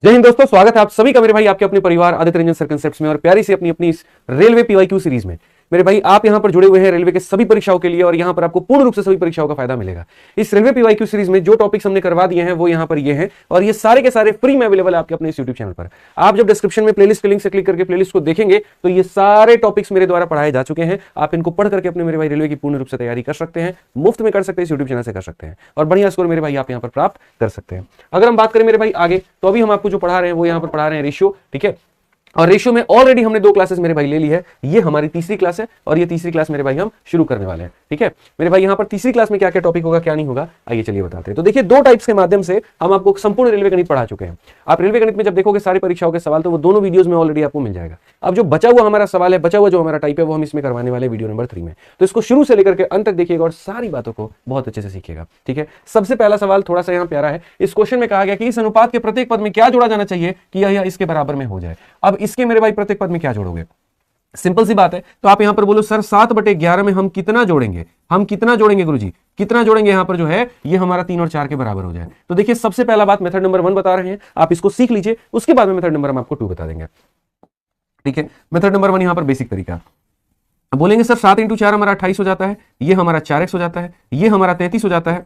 जय हिंद दोस्तों, स्वागत है आप सभी का मेरे भाई आपके अपने परिवार आदित्य रंजन सर कंसेप्ट्स में और प्यारी सी अपनी अपनी इस रेलवे पीवाईक्यू सीरीज में। मेरे भाई आप यहां पर जुड़े हुए हैं रेलवे के सभी परीक्षाओं के लिए और यहां पर आपको पूर्ण रूप से सभी परीक्षाओं का फायदा मिलेगा। इस रेलवे पीवाईक्यू सीरीज में जो टॉपिक्स हमने करवा दिए हैं वो यहां पर ये हैं और ये सारे के सारे फ्री में अवेलेबल है आपके अपने इस यूट्यूब चैनल पर। आप जब डिस्क्रिप्शन में प्लेलिस्ट के लिंक से क्लिक करके प्लेलिस्ट को देखेंगे तो ये सारे टॉपिक्स मेरे द्वारा पढ़ाए जा चुके हैं। आप इनको पढ़ करके अपने मेरे भाई रेलवे की पूर्ण रूप से तैयारी कर सकते हैं, मुफ्त में कर सकते हैं, इस यूट्यूब चैनल से कर सकते हैं और बढ़िया स्कोर मेरे भाई आप यहां पर प्राप्त कर सकते हैं। अगर हम बात करें मेरे भाई आगे, तो अभी हम आपको जो पढ़ा रहे हैं वो यहां पर पढ़ा रहे हैं रेशियो, ठीक है। और रेशियो में ऑलरेडी हमने 2 क्लासेस मेरे भाई ले ली है। ये हमारी तीसरी क्लास है और ये तीसरी क्लास मेरे भाई हम शुरू करने वाले हैं, ठीक है। मेरे भाई यहां पर तीसरी क्लास में क्या क्या टॉपिक होगा, क्या नहीं होगा, आइए चलिए बताते हैं। तो देखिए, 2 टाइप्स के माध्यम से हम आपको संपूर्ण रेलवे गणित पढ़ा चुके हैं। आप रेलवे गणित में जब देखोगे सारी परीक्षाओं के सवाल, तो वो दोनों वीडियोस में ऑलरेडी आपको मिल जाएगा। अब जो बचा हुआ हमारा सवाल है, बचा हुआ जो हमारा टाइप है, वो हम इसमें करवाने वाले वीडियो नंबर 3 में। तो इसको शुरू से लेकर के अंत तक देखिएगा और सारी बातों को बहुत अच्छे से सीखिएगा, ठीक है। सबसे पहला सवाल थोड़ा सा यहाँ प्यारा है। इस क्वेश्चन में कहा गया कि इस अनुपात के प्रत्येक पद में क्या जोड़ा जाना चाहिए कि यह इसके बराबर में हो जाए। अब इसके मेरे भाई प्रत्येक पद में क्या जोड़ोगे, सिंपल सी बात है। तो आप यहां पर बोलो सर 7/11 में हम कितना जोड़ेंगे, हम कितना जोड़ेंगे गुरुजी, कितना जोड़ेंगे। यहां पर जो है ये हमारा 3 और 4 के बराबर हो जाए। तो देखिए, सबसे पहला बात मेथड नंबर 1 बता रहे हैं, आप इसको सीख लीजिए, उसके बाद में मेथड नंबर हम आपको 2 बता देंगे, ठीक है। मेथड नंबर 1 यहां पर बेसिक तरीका बोलेंगे सर 7 × 4 हमारा 28 हो जाता है, ये हमारा 4x हो जाता है, ये हमारा 33 हो जाता है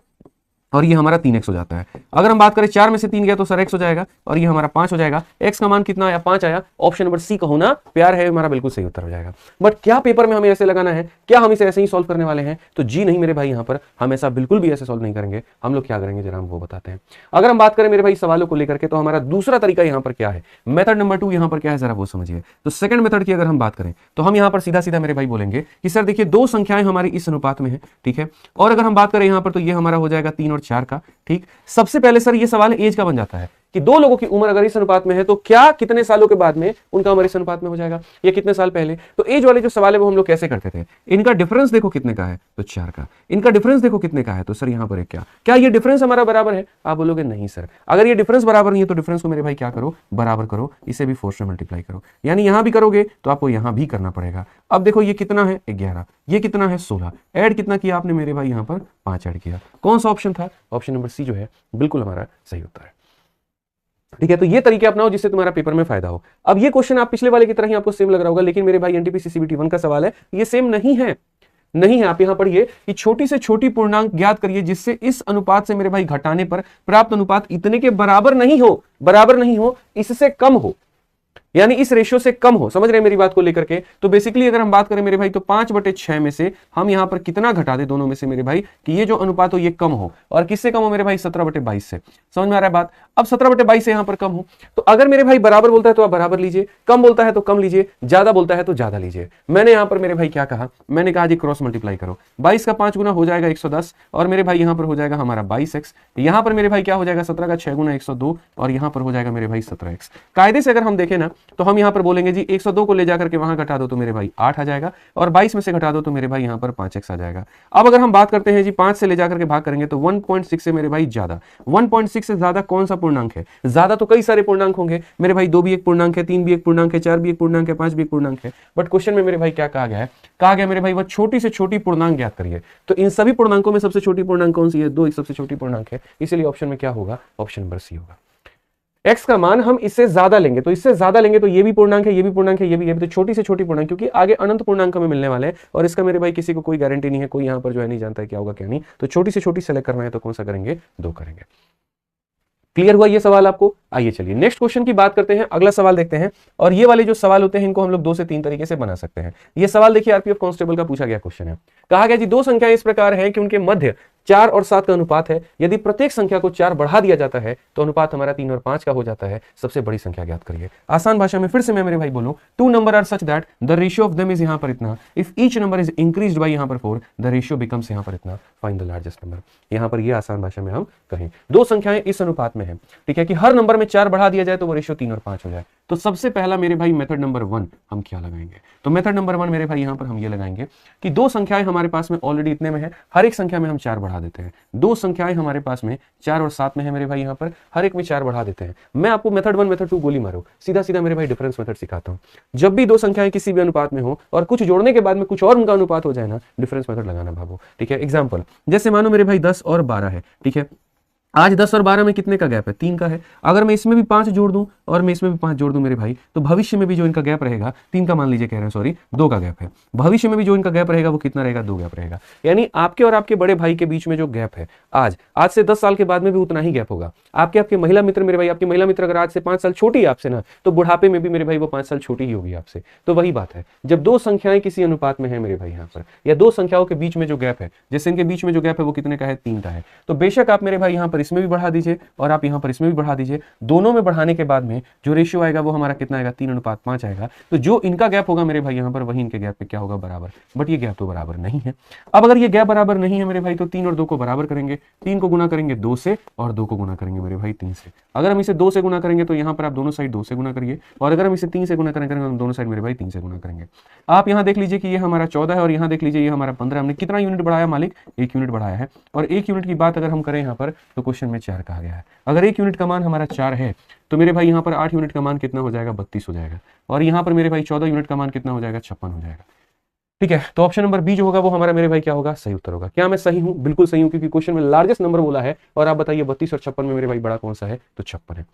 और ये हमारा 3x हो जाता है। अगर हम बात करें 4 में से 3 गया तो सर x हो जाएगा और ये हमारा 5 हो जाएगा। x का मान कितना आया, 5 आया। ऑप्शन नंबर सी का होना प्यार है हमारा बिल्कुल सही उत्तर हो जाएगा। बट क्या पेपर में हमें ऐसे लगाना है, क्या हम इसे ऐसे ही सॉल्व करने वाले हैं? तो जी नहीं मेरे भाई, यहां पर हम ऐसा बिल्कुल भी ऐसे सॉल्व नहीं करेंगे। हम लोग क्या करेंगे जरा हम वो बताते हैं। अगर हम बात करें मेरे भाई सवालों को लेकर के, तो हमारा दूसरा तरीका यहां पर क्या है, मेथड नंबर 2 यहां पर क्या है जरा वो समझिए। तो सेकंड मेथड की अगर हम बात करें तो हम यहां पर सीधा सीधा मेरे भाई बोलेंगे कि सर देखिए 2 संख्याएं हमारी इस अनुपात में है, ठीक है। और अगर हम बात करें यहां पर तो ये हमारा हो जाएगा 3 और 4 का, ठीक। सबसे पहले सर ये सवाल एज का बन जाता है कि 2 लोगों की उम्र अगर इस अनुपात में है तो क्या कितने सालों के बाद में उनका उम्र इस अनुपात में हो जाएगा, या कितने साल पहले। तो एज वाले जो सवाल है वो हम लोग कैसे करते थे, इनका डिफरेंस देखो कितने का है तो 4 का, इनका डिफरेंस देखो कितने का है तो सर यहां पर क्या ये डिफरेंस हमारा बराबर है। आप बोलोगे नहीं सर, अगर ये डिफरेंस बराबर नहीं है तो डिफरेंस को मेरे भाई क्या करो, बराबर करो, इसे भी 4 से मल्टीप्लाई करो। यानी यहां भी करोगे तो आपको यहां भी करना पड़ेगा। अब देखो ये कितना है 11, ये कितना है 16, ऐड कितना किया आपने मेरे भाई यहां पर 5 ऐड किया। कौन सा ऑप्शन था, ऑप्शन नंबर सी जो है बिल्कुल हमारा सही उत्तर है, ठीक है। तो ये तरीके अपनाओ जिससे तुम्हारा पेपर में फायदा हो। अब ये क्वेश्चन आप पिछले वाले की तरह ही आपको सेम लग रहा होगा, लेकिन मेरे भाई एनटीपीसी सीबीटी 1 का सवाल है, ये सेम नहीं है, नहीं है। आप यहां पढ़िए कि छोटी से छोटी पूर्णांक ज्ञात करिए जिससे इस अनुपात से मेरे भाई घटाने पर प्राप्त अनुपात इतने के बराबर नहीं हो, बराबर नहीं हो, इससे कम हो, यानी इस रेशियो से कम हो। समझ रहे हैं मेरी बात को लेकर के। तो बेसिकली अगर हम बात करें मेरे भाई तो 5/6 में से हम यहां पर कितना घटा दे दोनों में से मेरे भाई कि ये जो अनुपात हो ये कम हो, और किससे कम हो मेरे भाई 17/22 से। समझ में आ रहा है बात। अब 17/22 से यहां पर कम हो, तो अगर मेरे भाई बराबर बोलता है तो आप बराबर लीजिए, कम बोलता है तो कम लीजिए, ज्यादा बोलता है तो ज्यादा लीजिए। मैंने यहां पर मेरे भाई क्या कहा, मैंने कहा जी क्रॉस मल्टीप्लाई करो, 22 का 5 गुना हो जाएगा 110 और मेरे भाई यहां पर हो जाएगा हमारा 22x। यहां पर मेरे भाई क्या हो जाएगा 17 का 6 गुना 102 और यहां पर हो जाएगा मेरे भाई 17x। कायदे से अगर हम देखें ना तो हम यहां पर बोलेंगे जी 102 को ले जाकर के वहां घटा दो तो मेरे भाई 8 आ जाएगा और 22 में से घटा दो तो मेरे भाई यहां पर 5x आ जाएगा। अब अगर हम बात करते हैं जी 5 से ले जाकर के भाग करेंगे तो 1.6 से मेरे भाई ज्यादा, 1.6 से ज्यादा कौन सा पूर्णांक है, ज्यादा तो कई सारे पूर्णांक होंगे मेरे भाई, 2 भी एक पूर्णांक है, 3 भी एक पूर्णांक है, 4 भी एक पूर्णांक है, 5 भी एक पूर्णांक है। बट क्वेश्चन में मेरे भाई क्या कहा गया है, कहा गया मेरे भाई वह छोटी से छोटी पूर्णांक ज्ञात करिए। तो इन सभी पूर्णांकों में सबसे छोटी पूर्णांक कौन सी है, 2 एक सबसे छोटी पूर्णांक है, इसलिए ऑप्शन में क्या होगा, ऑप्शन नंबर सी होगा। x का मान हम इससे ज्यादा लेंगे तो इससे ज्यादा लेंगे तो ये भी पूर्णांक है, ये भी पूर्णांक है, ये भी, तो छोटी से छोटी पूर्णांक, क्योंकि आगे अनंत पूर्णांक हमें मिलने वाले हैं और इसका मेरे भाई किसी को कोई गारंटी नहीं है, कोई यहां पर जो है नहीं जानता है क्या होगा क्या नहीं। तो छोटी से छोटी सेलेक्ट करना है तो कौन सा करेंगे, 2 करेंगे। क्लियर हुआ ये सवाल आपको। आइए चलिए नेक्स्ट क्वेश्चन की बात करते हैं, अगला सवाल देखते हैं। और ये वाले जो सवाल होते हैं इनको हम लोग 2 से 3 तरीके से बना सकते हैं। ये सवाल देखिए आरपीएफ कांस्टेबल का पूछा गया क्वेश्चन है। कहा गया जी 2 संख्याएं इस प्रकार हैं कि उनके मध्य 4 और 7 का अनुपात है। यदि प्रत्येक संख्या को 4 बढ़ा दिया जाता है तो अनुपात हमारा 3 और 5 का हो जाता है। सबसे बड़ी संख्या ज्ञात करिए। आसान भाषा में फिर से मैं मेरे भाई बोलूं, 2 number are such that the ratio of them is यहां पर इतना, if each number is increased by यहां पर 4 द रेशियो बिकम्स यहां पर इतना, फाइंड द लार्जेस्ट नंबर। यहां पर ये आसान भाषा में हम कहें 2 संख्याएं इस अनुपात में है, ठीक है, कि हर नंबर में 4 बढ़ा दिया जाए तो वो रेशियो 3 और 5 हो जाए। तो सबसे पहला मेरे भाई मेथड नंबर 1 हम क्या लगाएंगे, तो मेथड नंबर 1 मेरे भाई यहां पर हम ये लगाएंगे कि 2 संख्याएं हमारे पास में ऑलरेडी इतने में है, हर एक संख्या में हम 4 बढ़ा देते हैं। 2 संख्याएं हमारे पास में 4 और 7 में है मेरे भाई, यहां पर हर एक में 4 बढ़ा देते हैं। मैं आपको मेथड 1 मेथड 2 गोली मारो, सीधा सीधा मेरे भाई डिफरेंस मेथड सिखाता हूं। जब भी 2 संख्याएं किसी भी अनुपात में हो और कुछ जोड़ने के बाद में कुछ और उनका अनुपात हो जाए ना, डिफरेंस मेथड लगाना भागो, ठीक है। एग्जांपल जैसे मानो मेरे भाई 10 और 12 है, ठीक है। आज 10 और 12 में कितने का गैप है? 3 का है। अगर मैं इसमें भी 5 जोड़ दूं और मैं इसमें भी 5 जोड़ दूं मेरे भाई, तो भविष्य में भी जो इनका गैप रहेगा, 3 का मान लीजिए कह रहे हैं, सॉरी 2 का गैप है, भविष्य में भी जो इनका गैप रहेगा वो कितना रहेगा? 2 गैप रहेगा। यानी आपके और आपके बड़े भाई के बीच में जो गैप है आज से 10 साल के बाद में भी उतना ही गैप होगा। आपके महिला मित्र मेरे भाई, आपकी महिला मित्र अगर आज से 5 साल छोटी है आपसे ना, तो बुढ़ापे में भी मेरे भाई वो 5 साल छोटी ही होगी आपसे। तो वही बात है, जब दो संख्याएं किसी अनुपात में है मेरे भाई यहाँ पर, या दो संख्याओं के बीच में जो गैप है, जैसे इनके बीच में जो गैप है वो कितने का है? 3 का है। तो बेशक आप मेरे भाई यहाँ पर इसमें भी बढ़ा दीजिए और आप यहाँ पर इसमें भी बढ़ा दीजिए, दोनों में बढ़ाने के बाद में जो रेशियो आएगा वो हमारा कितना आएगा? 3:5 आएगा। तो जो इनका गैप होगा मेरे भाई यहाँ पर, वही इनके गैप पे क्या होगा? बराबर। बट ये गैप तो बराबर नहीं है। अब अगर ये गैप बराबर नहीं है मेरे भाई, तो 3 और 2 को बराबर करेंगे, 3 को गुना करेंगे 2 से और 2 को गुना करेंगे मेरे भाई 3 से। अगर हम इसे 2 से गुना करेंगे तो यहाँ पर आप दोनों साइड 2 से गुना करिए, और अगर हम इसे 3 से गुना करेंगे हम दोनों साइड मेरे भाई 3 से गुना करेंगे। आप यहाँ देख लीजिए कि ये हमारा 14 है और यहाँ देख लीजिए ये हमारा 15। हमने कितना यूनिट बढ़ाया मालिक? 1 यूनिट बढ़ाया है। और 1 यूनिट की बात अगर हम करें यहाँ पर, तो क्वेश्चन में 4 कहा गया है। अगर 1 यूनिट का मान हमारा 4 है तो मेरे भाई यहाँ पर 8 यूनिट का मान कितना हो जाएगा? 32 हो जाएगा। और यहाँ पर मेरे भाई 14 यूनिट का मान कितना हो जाएगा? 56 हो जाएगा। ठीक है, तो ऑप्शन नंबर बी जो होगा वो हमारा मेरे भाई क्या होगा? सही उत्तर होगा। क्या मैं सही हूं? बिल्कुल सही हूं, क्योंकि क्वेश्चन में लार्जेस्ट नंबर बोला है। और आप बताइए 32 और 56 में मेरे भाई बड़ा कौन सा है? तो 56 है।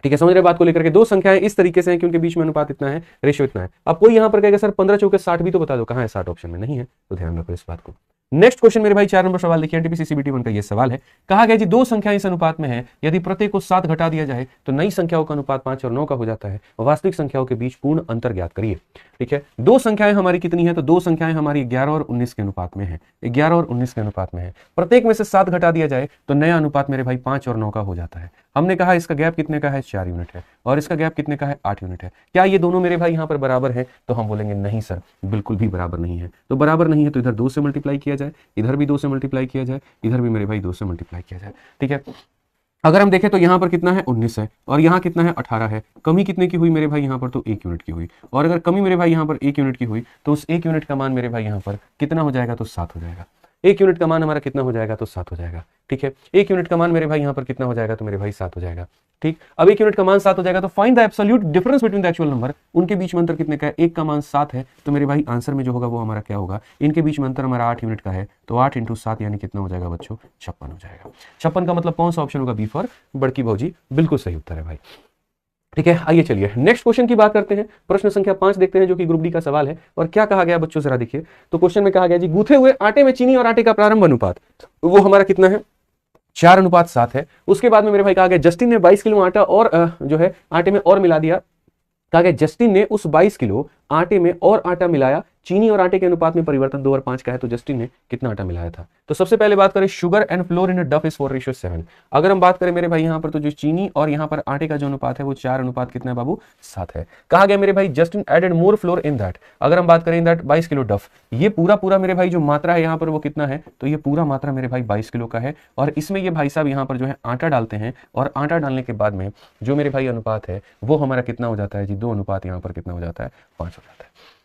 ठीक है, समझ रहे बात को लेकर के? दो संख्याएं इस तरीके से हैं कि उनके बीच में अनुपात इतना है, रेशियो इतना है। अब कोई यहाँ पर कहेगा सर 15 चौके 60 भी तो बता दो, कहाँ है 60? ऑप्शन में नहीं है, तो ध्यान रखो इस बात को। नेक्स्ट क्वेश्चन मेरे भाई 4 नंबर सवाल देखिए, एनटीपीसी सीबीटी 1 का ये सवाल है। कहा गया जी दो संख्याएं इस अनुपात में है, यदि प्रत्येक को 7 घटा दिया जाए तो नई संख्याओं का अनुपात 5 और 9 का हो जाता है। वास्तविक संख्याओं के बीच पूर्ण अंतर ज्ञात करिए। ठीक है, दो संख्याएं हमारी कितनी है? तो दो संख्याएं हमारी 11 और 19 के अनुपात में है। 11 और 19 के अनुपात में है। प्रत्येक में से 7 घटा दिया जाए तो नया अनुपात मेरे भाई 5 और 9 का हो जाता है। हमने कहा इसका गैप कितने का है? 4 यूनिट है। और इसका गैप कितने का है? 8 यूनिट है। क्या ये दोनों मेरे भाई यहाँ पर बराबर है? तो हम बोलेंगे नहीं सर, बिल्कुल भी बराबर नहीं है। तो बराबर नहीं है तो इधर 2 से मल्टीप्लाई किया जाए, इधर भी 2 से मल्टीप्लाई किया जाए, इधर भी मेरे भाई 2 से मल्टीप्लाई किया जाए। ठीक है, अगर हम देखें तो यहाँ पर कितना है? 19 है। और यहाँ कितना है? 18 है। कमी कितने की हुई मेरे भाई यहाँ पर? तो 1 यूनिट की हुई। और अगर कमी मेरे भाई यहाँ पर 1 यूनिट की हुई तो उस 1 यूनिट का मान मेरे भाई यहाँ पर कितना हो जाएगा? तो 7 हो जाएगा। 1 यूनिट का मान हमारा कितना हो जाएगा? तो 7 हो जाएगा। ठीक है, 1 यूनिट का मान मेरे भाई यहाँ पर कितना हो जाएगा? तो मेरे भाई 7 हो जाएगा। ठीक, अब 1 यूनिट का मान 7 हो जाएगा तो find the absolute difference between the actual number. उनके बीच में अंतर कितने का है? 1 का मान 7 है, तो मेरे भाई आंसर में जो होगा वो हमारा क्या होगा? इनके बीच में अंतर हमारा 8 यूनिट का है, तो 8 × 7 यानी कितना हो जाएगा बच्चों? 56 हो जाएगा। 56 का मतलब कौन सा ऑप्शन होगा? बी फॉर बड़की भौजी, बिल्कुल सही उत्तर है भाई। ठीक है, आइए चलिए नेक्स्ट क्वेश्चन की बात करते हैं। प्रश्न संख्या 5 देखते हैं, जो कि ग्रुप डी का सवाल है। और क्या कहा गया बच्चों, जरा देखिए। तो क्वेश्चन में कहा गया जी गूथे हुए आटे में चीनी और आटे का प्रारंभ अनुपात वो हमारा कितना है? 4:7 है। उसके बाद में मेरे भाई कहा गया जस्टिन ने 22 किलो आटा और जो है आटे में और मिला दिया। कहा गया जस्टिन ने उस 22 किलो आटे में और आटा मिलाया। चीनी और आटे के अनुपात में परिवर्तन 2 और 5 का है, तो जस्टिन ने कितना आटा मिलाया था? तो सबसे पहले बात करें, शुगर एंड फ्लोर इन अ डफ इज 4:7। अगर हम बात करें मेरे भाई यहाँ पर, तो जो चीनी और यहाँ पर आटे का जो अनुपात है वो 4 कितना है बाबू? 7 है। कहा गया मेरे भाई Justin added more flour in that. अगर हम बात करें इन दैट 22 किलो डफ, ये पूरा मेरे भाई जो मात्रा है यहाँ पर वो कितना है? तो ये पूरा मात्रा मेरे भाई 22 किलो का है। और इसमें ये भाई साहब यहाँ पर जो है आटा डालते हैं, और आटा डालने के बाद में जो मेरे भाई अनुपात है वो हमारा कितना हो जाता है जी? 2 अनुपात यहाँ पर कितना हो जाता है? 5 हो जाता है।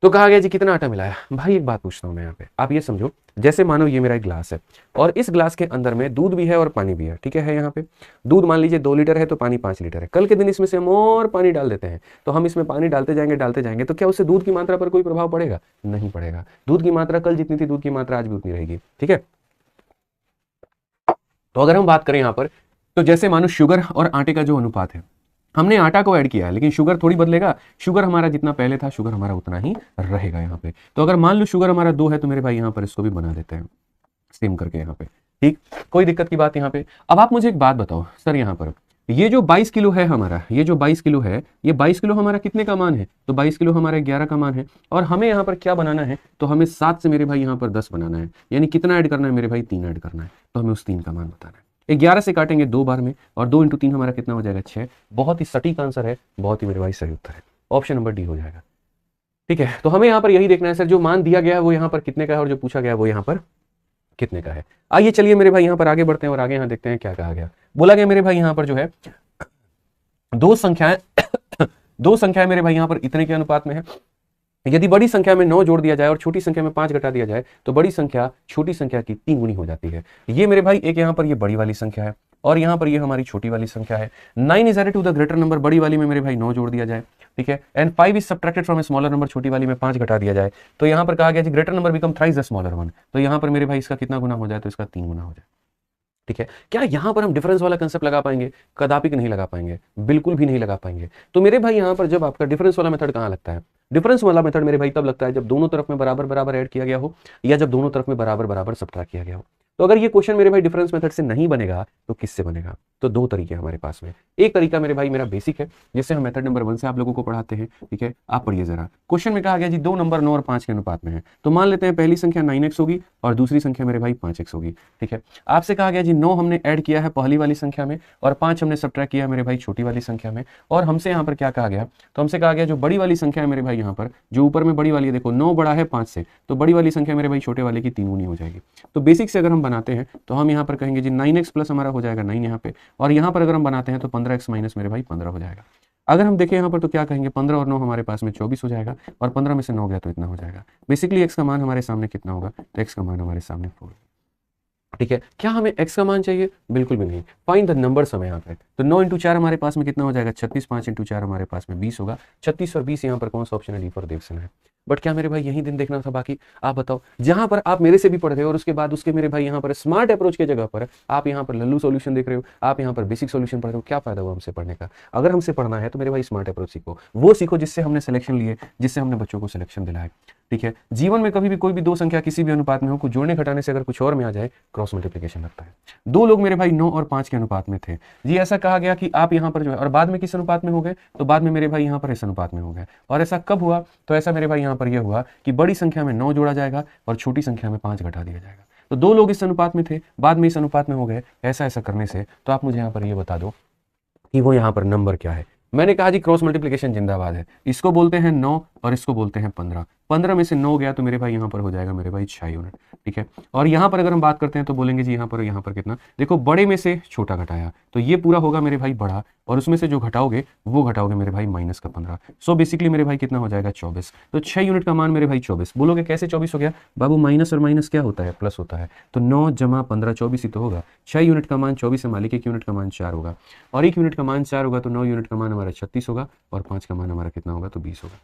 तो कहा गया जी कितना आटा मिलाया। भाई एक बात पूछता हूं मैं यहाँ पे, आप ये समझो, जैसे मानो ये मेरा एक ग्लास है और इस ग्लास के अंदर में दूध भी है और पानी भी है। ठीक है, यहाँ पे दूध मान लीजिए 2 लीटर है तो पानी 5 लीटर है। कल के दिन इसमें से हम और पानी डाल देते हैं, तो हम इसमें पानी डालते जाएंगे तो क्या उससे दूध की मात्रा पर कोई प्रभाव पड़ेगा? नहीं पड़ेगा। दूध की मात्रा कल जितनी थी, दूध की मात्रा आज भी उतनी रहेगी। ठीक है, तो अगर हम बात करें यहाँ पर, तो जैसे मानो शुगर और आटे का जो अनुपात है, हमने आटा को ऐड किया है लेकिन शुगर थोड़ी बदलेगा। शुगर हमारा जितना पहले था, शुगर हमारा उतना ही रहेगा यहाँ पे। तो अगर मान लो शुगर हमारा 2 है, तो मेरे भाई यहाँ पर इसको भी बना देते हैं सेम करके यहाँ पे। ठीक, कोई दिक्कत की बात यहाँ पे। अब आप मुझे एक बात बताओ सर, यहाँ पर ये जो 22 किलो है हमारा, ये जो 22 किलो है, ये 22 किलो हमारा कितने का मान है? तो 22 किलो हमारा 11 का मान है। और हमें यहाँ पर क्या बनाना है? तो हमें 7 से मेरे भाई यहाँ पर 10 बनाना है। यानी कितना ऐड करना है मेरे भाई? 3 ऐड करना है। तो हमें उस 3 का मान बताना है। 11 से काटेंगे 2 बार में, और 2 × 3 हमारा कितना हो जाएगा? 6। बहुत ही सटीक आंसर है, बहुत ही मेरे भाई सही उत्तर है। ऑप्शन नंबर डी हो जाएगा। ठीक है, तो हमें यहाँ पर यही देखना है सर, जो मान दिया गया है वो यहाँ पर कितने का है और जो पूछा गया है वो यहाँ पर कितने का है। आइए चलिए मेरे भाई यहाँ पर आगे बढ़ते हैं और आगे यहाँ देखते हैं क्या कहा गया। बोला गया मेरे भाई यहाँ पर जो है दो संख्याएं मेरे भाई यहाँ पर इतने के अनुपात में है। यदि बड़ी संख्या में 9 जोड़ दिया जाए और छोटी संख्या में 5 घटा दिया जाए तो बड़ी संख्या छोटी संख्या की 3 गुनी हो जाती है। ये मेरे भाई एक यहाँ पर ये बड़ी वाली संख्या है और यहाँ पर ये हमारी छोटी वाली संख्या है। 9 is added to the greater number, बड़ी वाली में मेरे भाई 9 जोड़ दिया जाए। ठीक है, and 5 is subtracted from a smaller number, छोटी वाली में 5 घटा दिया जाए। तो यहाँ पर कहा गया जी greater number become thrice the smaller one. तो यहाँ पर मेरे भाई इसका कितना गुना हो जाए? तो इसका 3 गुना हो जाए। ठीक है, क्या यहां पर हम डिफरेंस वाला कंसेप्ट लगा पाएंगे? कदापि नहीं लगा पाएंगे, बिल्कुल भी नहीं लगा पाएंगे। तो मेरे भाई यहां पर जब आपका डिफरेंस वाला मेथड कहां लगता है? डिफरेंस वाला मेथड मेरे भाई तब लगता है जब दोनों तरफ में बराबर बराबर ऐड किया गया हो, या जब दोनों तरफ में बराबर बराबर सब्ट्रैक्ट किया गया हो। तो अगर ये क्वेश्चन मेरे भाई डिफरेंस मेथड से नहीं बनेगा तो किससे बनेगा? तो दो तरीके हमारे पास में। एक तरीका मेरे भाई मेरा बेसिक है, जिससे हम मेथड नंबर 1 से आप लोगों को पढ़ाते हैं। ठीक है, आप पढ़िए जरा। क्वेश्चन में कहा गया जी दो नंबर 9 और 5 के अनुपात में है। तो मान लेते हैं पहली संख्या 9x होगी और दूसरी संख्या मेरे भाई 5x होगी। ठीक है, आपसे कहा गया जी 9 हमने ऐड किया है पहली वाली संख्या में और 5 हमने सब्ट्रैक्ट किया मेरे भाई छोटी वाली संख्या में। और हमसे यहाँ पर क्या कहा गया? तो हमसे कहा गया जो बड़ी वाली संख्या है मेरे भाई यहाँ पर, जो ऊपर में बड़ी वाली है, देखो 9 बड़ा है 5 से, तो बड़ी वाली संख्या मेरे भाई छोटे वाले की 3 गुनी हो जाएगी। तो बेसिक से अगर हम बनाते हैं तो हम यहाँ पर कहेंगे जी 9x प्लस हमारा हो जाएगा 9 यहाँ पे, और यहाँ पर अगर हम बनाते हैं तो 15x माइनस मेरे भाई 15 हो जाएगा। अगर हम देखें यहाँ पर तो क्या कहेंगे, 15 और 9 हमारे पास में 24 हो जाएगा, और 15 में से 9 गया तो इतना हो जाएगा। बेसिकली x का मान हमारे सामने कितना होगा? तो x का मान हमारे सामने 4। ठीक है, क्या हमें x का मान चाहिए? बिल्कुल भी नहीं। फाइंड द नंबर्स हमें यहाँ पे, तो 9 × 4 हमारे पास में कितना हो जाएगा? 36। 5 × 4 हमारे पास में 20 होगा। 36 और 20 यहाँ पर कौन सा ऑप्शन है? डी फॉर देवसेना है। बट क्या मेरे भाई यही दिन देखना था बाकी? आप बताओ, जहां पर आप मेरे से भी पढ़ रहे हो और उसके बाद उसके मेरे भाई यहाँ पर स्मार्ट अप्रोच की जगह पर आप यहाँ पर लल्लू सॉल्यूशन देख रहे हो, आप यहाँ पर बेसिक सॉल्यूशन पढ़ रहे हो, क्या फायदा हुआ हमसे पढ़ने का? अगर हमसे पढ़ना है तो मेरे भाई स्मार्ट अप्रोच सीखो, वो सीखो जिससे हमने सिलेक्शन लिए, जिससे हमने बच्चों को सिलेक्शन दिलाया। ठीक है, जीवन में कभी भी कोई भी दो संख्या किसी भी अनुपात में हो, कुछ जोड़ने घटाने से अगर कुछ और में आ जाए, क्रॉस मल्टीप्लिकेशन लगता है। दो लोग मेरे भाई 9 और 5 के अनुपात में थे जी, ऐसा कहा गया कि आप यहाँ पर जो है, और बाद में किस अनुपात में हो गए? तो बाद में मेरे भाई यहाँ पर इस अनुपात में हो गए। और ऐसा कब हुआ? तो ऐसा मेरे भाई यहाँ पर यह हुआ कि बड़ी संख्या में 9 जोड़ा जाएगा और छोटी संख्या में 5 घटा दिया जाएगा। तो दो लोग इस अनुपात में थे, बाद में इस अनुपात में हो गए। ऐसा करने से तो आप मुझे यहाँ पर ये बता दो कि वो यहाँ पर नंबर क्या है। मैंने कहा जी क्रॉस मल्टीप्लिकेशन जिंदाबाद है। इसको बोलते हैं 9 और इसको बोलते हैं 15। 15 में से 9 गया तो मेरे भाई यहाँ पर हो जाएगा मेरे भाई 6 यूनिट। ठीक है, और यहाँ पर अगर हम बात करते हैं तो बोलेंगे जी यहाँ पर कितना? देखो बड़े में से छोटा घटाया तो ये पूरा होगा मेरे भाई बड़ा, और उसमें से जो घटाओगे वो घटाओगे मेरे भाई माइनस का 15। सो बेसिकली मेरे भाई कितना हो जाएगा? 24। तो 6 यूनिट का मान मेरे भाई 24। बोलोगे कैसे 24 हो गया? बाबू माइनस और माइनस क्या होता है? प्लस होता है। तो 9 + 15 24 ही तो होगा। 6 यूनिट का मान 24 है मालिक, 1 यूनिट का मान 4 होगा, और 1 यूनिट का मान 4 होगा तो 9 यूनिट का मान हमारा 36 होगा, और 5 का मान हमारा कितना होगा? तो 20 होगा।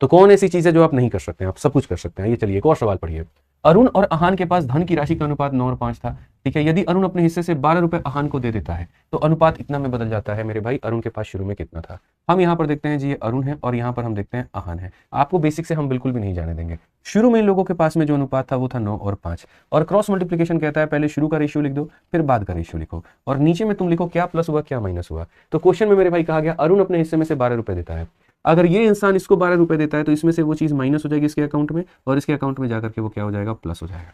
तो कौन ऐसी चीज है जो आप नहीं कर सकते हैं? आप सब कुछ कर सकते हैं। ये चलिए एक और सवाल पढ़िए। अरुण और अहान के पास धन की राशि का अनुपात 9 और 5 था। ठीक है, यदि अरुण अपने हिस्से से 12 रुपए अहान को दे देता है तो अनुपात इतना में बदल जाता है। मेरे भाई अरुण के पास शुरू में कितना था? हम यहाँ पर देखते हैं जी ये अरुण है, और यहाँ पर हम देखते हैं अहान है। आपको बेसिक से हम बिल्कुल भी नहीं जाने देंगे। शुरू में इन लोगों के पास में जो अनुपात था वो था 9 और 5, और क्रॉस मल्टीप्लिकेशन कहता है पहले शुरू का रेशियो लिख दो, फिर बाद का रेशियो लिखो, और नीचे में तुम लिखो क्या प्लस हुआ क्या माइनस हुआ। तो क्वेश्चन में मेरे भाई कहा गया अरुण अपने हिस्से में से 12 रुपए देता है। अगर ये इंसान इसको 12 रुपए देता है तो इसमें से वो चीज माइनस हो जाएगी इसके अकाउंट में, और इसके अकाउंट में जाकर के वो क्या हो जाएगा? प्लस हो जाएगा।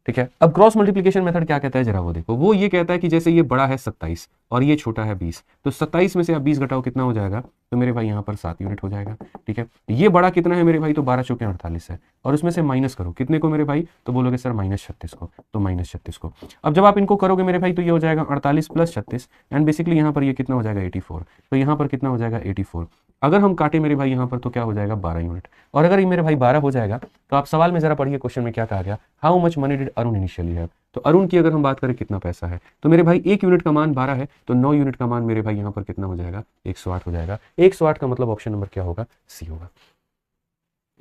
ठीक है, अब क्रॉस मल्टीप्लिकेशन मेथड क्या कहता है जरा वो देखो। वो ये कहता है कि जैसे ये बड़ा है 27 और ये छोटा है 20, तो 27 में से आप 20 घटाओ कितना हो जाएगा? तो मेरे भाई यहाँ पर 7 यूनिट हो जाएगा। ठीक है, ये बड़ा कितना है मेरे भाई? तो 12 चौके 48 है, और उसमें से माइनस करो कितने को मेरे भाई? तो बोलोगे सर -36 को, तो -36 को। अब जब आप इनको करोगे मेरे भाई तो ये हो जाएगा 48 + 36, एंड बेसिकली यहाँ पर ये कितना हो जाएगा? 84। तो यहाँ पर कितना हो जाएगा? 84। अगर हम काटे मेरे भाई यहाँ पर तो क्या हो जाएगा? 12 यूनिट। और अगर ये मेरे भाई 12 हो जाएगा तो आप सवाल में जरा पढ़िए, क्वेश्चन में क्या कहा गया? How much money did Arun initially have. तो अरुण की अगर हम बात करें कितना पैसा है, तो मेरे भाई 1 यूनिट का मान 12 है, तो 9 यूनिट का मान मेरे भाई यहाँ पर कितना हो जाएगा? 108 हो जाएगा। 108 का मतलब ऑप्शन नंबर क्या होगा? सी होगा।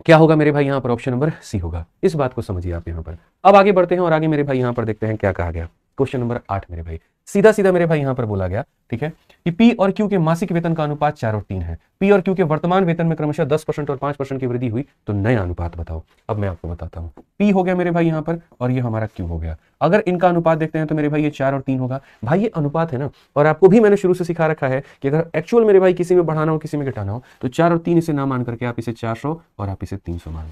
क्या होगा मेरे भाई यहाँ पर? ऑप्शन नंबर सी होगा। इस बात को समझिए आप यहाँ पर। अब आगे बढ़ते हैं और आगे मेरे भाई यहाँ पर देखते हैं क्या कहा गया। क्वेश्चन नंबर 8 मेरे भाई सीधा सीधा मेरे भाई यहाँ पर बोला गया, ठीक है, कि पी और क्यू के मासिक वेतन का अनुपात 4 और 3 है। पी और क्यू के वर्तमान वेतन में क्रमशः 10% और 5% की वृद्धि हुई, तो नया अनुपात बताओ। अब मैं आपको बताता हूँ। पी हो गया मेरे भाई यहाँ पर, और ये हमारा क्यू हो गया। अगर इनका अनुपात देखते हैं तो मेरे भाई ये 4 और 3 होगा। भाई ये अनुपात है ना, और आपको भी मैंने शुरू से सिखा रखा है कि अगर एक्चुअल मेरे भाई किसी में बढ़ाना हो किसी में घटाना हो तो 4 और 3 इसे ना मान करके आप इसे 400 और आप इसे 300 मान।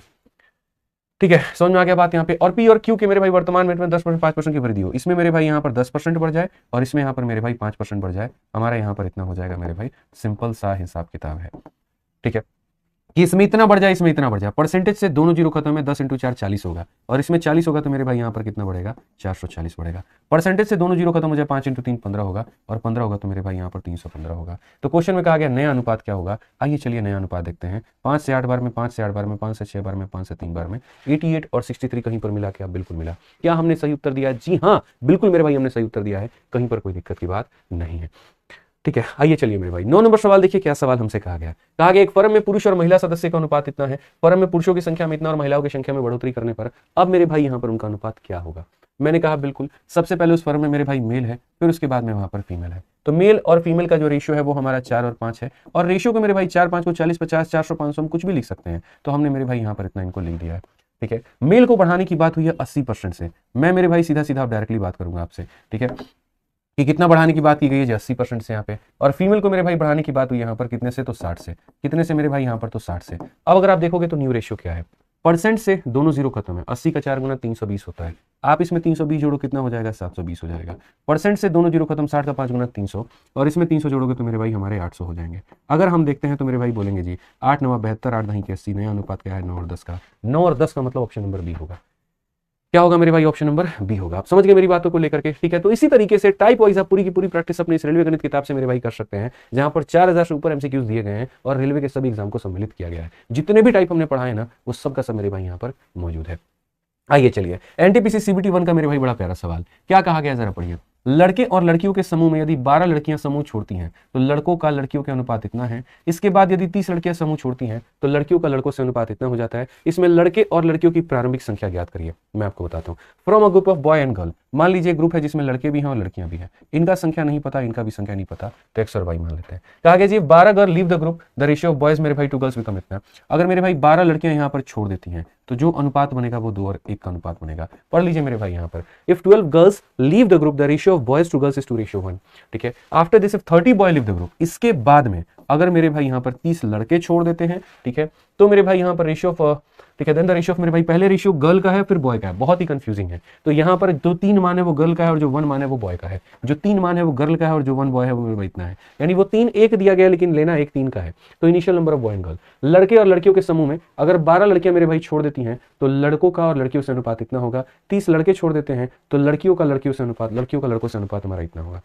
ठीक है, समझ में आ गया बात यहाँ पे। और पी और क्यू के मेरे भाई वर्तमान वेतन में 10% 5% की वृद्धि हो, इसमें मेरे भाई यहाँ पर 10% बढ़ जाए और इसमें यहाँ पर मेरे भाई 5% बढ़ जाए, हमारा यहाँ पर इतना हो जाएगा मेरे भाई। सिंपल सा हिसाब किताब है, ठीक है, कि इसमें इतना बढ़ जाए इसमें इतना बढ़ जाए। परसेंटेज से दोनों जीरो खत्म है, 10 × 4 40 होगा, और इसमें 40 होगा तो मेरे भाई यहाँ पर कितना बढ़ेगा? 440 बढ़ेगा। परसेंटेज से दोनों जीरो खत्म हो जाए, 5 × 3 15 होगा, और 15 होगा तो मेरे भाई यहाँ पर 315 होगा। तो क्वेश्चन में कहा गया नया अनुपात क्या होगा। आइए चलिए नया अनुपात देखते हैं। 5 से 8 बार में, 5 से 8 बार में, 5 से 6 बार में, 5 से 3 बार में, 88 और 63 कहीं पर मिला क्या? बिल्कुल मिला। क्या हमने सही उत्तर दिया? जी हाँ, बिल्कुल मेरे भाई हमने सही उत्तर दिया है, कहीं पर कोई दिक्कत की बात नहीं है। ठीक है, आइए चलिए मेरे भाई 9 नंबर सवाल देखिए क्या सवाल हमसे कहा गया। कहा गया एक फर्म में पुरुष और महिला सदस्य का अनुपात इतना है, फर्म में पुरुषों की संख्या में इतना और महिलाओं की संख्या में बढ़ोतरी करने पर अब मेरे भाई यहाँ पर उनका अनुपात क्या होगा। मैंने कहा बिल्कुल सबसे पहले उस फर्म में मेरे भाई मेल है, फिर उसके बाद में वहां पर फीमेल है, तो मेल और फीमेल का जो रेशियो है वो हमारा 4 और 5 है, और रेशियो को मेरे भाई 4 5 को 40 50 400 500 हम कुछ भी लिख सकते हैं, तो हमने मेरे भाई यहाँ पर इतना इनको लिख दिया है। ठीक है, मेल को बढ़ाने की बात हुई है 80% से, मैं मेरे भाई सीधा सीधा डायरेक्टली बात करूंगा आपसे, ठीक है, कि कितना बढ़ाने की बात की गई है 80% से यहाँ पे, और फीमेल को मेरे भाई बढ़ाने की बात हुई यहाँ पर कितने से, तो 60 से, कितने से मेरे भाई यहाँ पर, तो 60 से। अब अगर आप देखोगे तो न्यू रेशियो क्या है, परसेंट से दोनों जीरो खत्म है, 80 का 4 गुना 320 होता है, आप इसमें 320 जोड़ो कितना हो जाएगा, 720 हो जाएगा। परसेंट से दोनों जीरो खत्म, 60 का 5 गुना 300, और इसमें 300 जोड़ोगे तो मेरे भाई हमारे 800 हो जाएंगे। अगर हम देखते हैं तो मेरे भाई बोलेंगे जी 8 9 72, 8 नहीं 80, नया अनुपात क्या है 9 और 10 का, 9 और 10 का मतलब ऑप्शन नंबर बी होगा। क्या होगा मेरे भाई, ऑप्शन नंबर बी होगा। आप समझ गए मेरी बातों को लेकर के, ठीक है। तो इसी तरीके से टाइप वाइज आप पूरी की पूरी प्रैक्टिस अपनी इस रेलवे गणित किताब से मेरे भाई कर सकते हैं, जहां पर 4000 से ऊपर एमसीक्यूज दिए गए हैं और रेलवे के सभी एग्जाम को सम्मिलित किया गया है। जितने भी टाइप हमने पढ़ाए ना वो सब का सब मेरे भाई यहाँ पर मौजूद है। आइए चलिए, एनटीपीसी सीबीटी 1 का मेरे भाई बड़ा प्यारा सवाल, क्या कहा गया जरा पढ़िए। लड़के और लड़कियों के समूह में यदि 12 लड़कियां समूह छोड़ती हैं तो लड़कों का लड़कियों के अनुपात इतना है। इसके बाद यदि 30 लड़कियां समूह छोड़ती हैं तो लड़कियों का लड़कों से अनुपात इतना हो जाता है। इसमें लड़के और लड़कियों की प्रारंभिक संख्या ज्ञात करिए। मैं आपको बताता हूँ, from a group of boy and girl, मान लीजिए ग्रुप है जिसमें लड़के भी हैं और लड़कियां भी हैं, इनका संख्या नहीं पता, इनका भी संख्या नहीं पता, तो एक्स और वाई मान लेते हैं। कहा गया जी 12 girl leave the group, the ratio of boys मेरे भाई टू गर्ल्स बिकम इतना। अगर मेरे भाई 12 लड़कियां यहाँ पर छोड़ देती हैं तो जो अनुपात बनेगा वो 2 और 1 का अनुपात बनेगा। पढ़ लीजिए मेरे भाई यहाँ पर, if 12 girls leave the group the ratio of boys to girls is 2:1। ठीक है, after this if 30 boy leave the group, इसके बाद में अगर मेरे भाई यहाँ पर 30 लड़के छोड़ देते हैं, ठीक है, तो मेरे भाई यहाँ पर रेशियो ऑफ, ठीक है, देन द रेशियो ऑफ मेरे भाई पहले रेशियो गर्ल का है फिर बॉय का है, बहुत ही कंफ्यूजिंग है। तो यहाँ पर जो 3 मान है वो गर्ल का है और जो 1 मान है वो बॉय का है, जो 3 मान है वो गर्ल का है और जो 1 बॉय है वो मेरे भाई इतना है, यानी वो 3 1 दिया गया लेकिन लेना 1 3 का है। तो initial number of boy and girl, लड़के और लड़कियों के समूह में अगर 12 लड़कियां मेरे भाई छोड़ देती हैं तो लड़कों का और लड़कियों से अनुपात इतना होगा। 30 लड़के छोड़ देते हैं तो लड़कियों का लड़कियों से अनुपात, लड़कियों का लड़कों से अनुपात हमारा इतना होगा।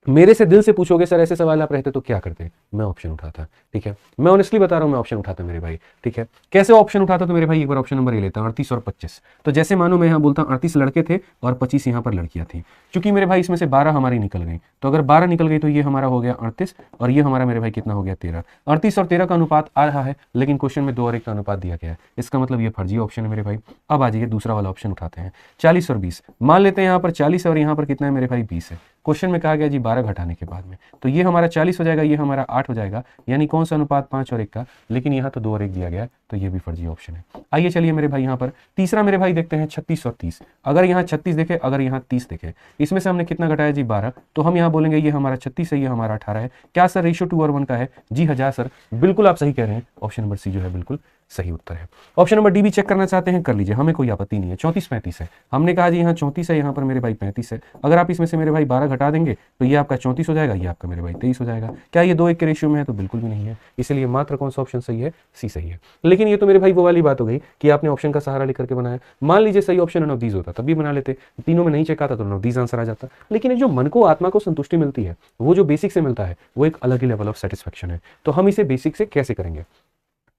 मेरे से दिल से पूछोगे सर ऐसे सवाल आप रहते तो क्या करते, मैं ऑप्शन उठाता। ठीक है, मैं ऑनेस्टली बता रहा हूं, मैं ऑप्शन उठाता मेरे भाई। ठीक है, कैसे ऑप्शन उठाता तो मेरे भाई एक बार ऑप्शन नंबर ये लेता 38 और 25। तो जैसे मानो मैं यहाँ बोलता 38 लड़के थे और 25 यहाँ पर लड़कियां थी, क्योंकि मेरे भाई इसमें से 12 हमारी निकल गई, तो अगर 12 निकल गई तो ये हमारा हो गया 38 और ये हमारा मेरे भाई कितना हो गया 13। 38 और 13 का अनुपात आ रहा है लेकिन क्वेश्चन में 2 और 1 का अनुपात दिया गया है, इसका मतलब ये फर्जी ऑप्शन है मेरे भाई। अब आ जाइए दूसरा वाला ऑप्शन उठाते हैं, 40 और 20। मान लेते हैं यहाँ पर 40 और यहाँ पर कितना है मेरे भाई 20 है। क्वेश्चन में कहा गया जी 12 घटाने के बाद में, तो ये हमारा 40 हो जाएगा, ये हमारा 8 हो जाएगा, यानी कौन सा अनुपात 5 और 1 का, लेकिन यहाँ तो 2 और 1 दिया गया है, तो ये भी फर्जी ऑप्शन है। आइए चलिए मेरे भाई यहाँ पर तीसरा मेरे भाई देखते हैं 36 और 30। अगर यहाँ 36 देखे, अगर यहाँ 30 देखे, इसमें से हमने कितना घटाया जी 12, तो हम यहाँ बोलेंगे ये हमारा 36 है, ये हमारा 18 है। क्या सर रेशियो 2 और 1 का है? जी हाँ सर, बिल्कुल आप सही कह रहे हैं, ऑप्शन नंबर सी जो है बिल्कुल सही उत्तर है। ऑप्शन नंबर डी भी चेक करना चाहते हैं कर लीजिए, हमें कोई आपत्ति नहीं है। 34 35 है, हमने कहा जी यहाँ 34 है, यहाँ पर मेरे भाई 35 है। अगर आप इसमें से मेरे भाई 12 घटा देंगे तो ये आपका 34 हो जाएगा, ये आपका मेरे भाई 23 हो जाएगा। क्या ये 2 1 के रेशियो में है? तो बिल्कुल भी नहीं है, इसलिए मात्र कौन सा ऑप्शन सही है? सी सही है। लेकिन ये तो मेरे भाई वो वाली बात हो गई कि आपने ऑप्शन का सहारा लेकर के बनाया। मान लीजिए सही ऑप्शन नन ऑफ दीज होता तब भी बना लेते, तीनों में नहीं चेक आता तो नन ऑफ दीज आंसर आ जाता। लेकिन जो मन को आत्मा को संतुष्टि मिलती है वो जो बेसिक से मिलता है वो एक अलग ही लेवल ऑफ सेटिस्फेक्शन है। तो हम इसे बेसिक से कैसे करेंगे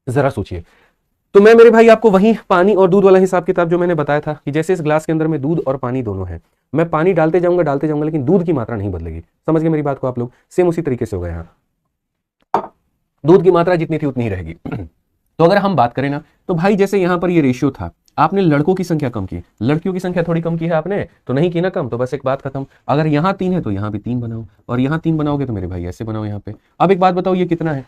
जरा सोचिए। तो मैं मेरे भाई आपको वही पानी और दूध वाला हिसाब किताब जो मैंने बताया था कि जैसे इस ग्लास के अंदर में दूध और पानी दोनों है, मैं पानी डालते जाऊंगा लेकिन दूध की मात्रा नहीं बदलेगी। समझ गए मेरी बात को आप लोग? सेम उसी तरीके से होगा, यहाँ दूध की मात्रा जितनी थी उतनी ही रहेगी। तो अगर हम बात करें ना तो भाई जैसे यहाँ पर ये रेशियो था, आपने लड़कों की संख्या कम की, लड़कियों की संख्या थोड़ी कम की है आपने, तो नहीं की ना कम, तो बस एक बात खत्म। अगर यहाँ 3 है तो यहाँ भी 3 बनाओ, और यहाँ 3 बनाओगे तो मेरे भाई ऐसे बनाओ यहाँ पे। अब एक बात बताओ, ये कितना है?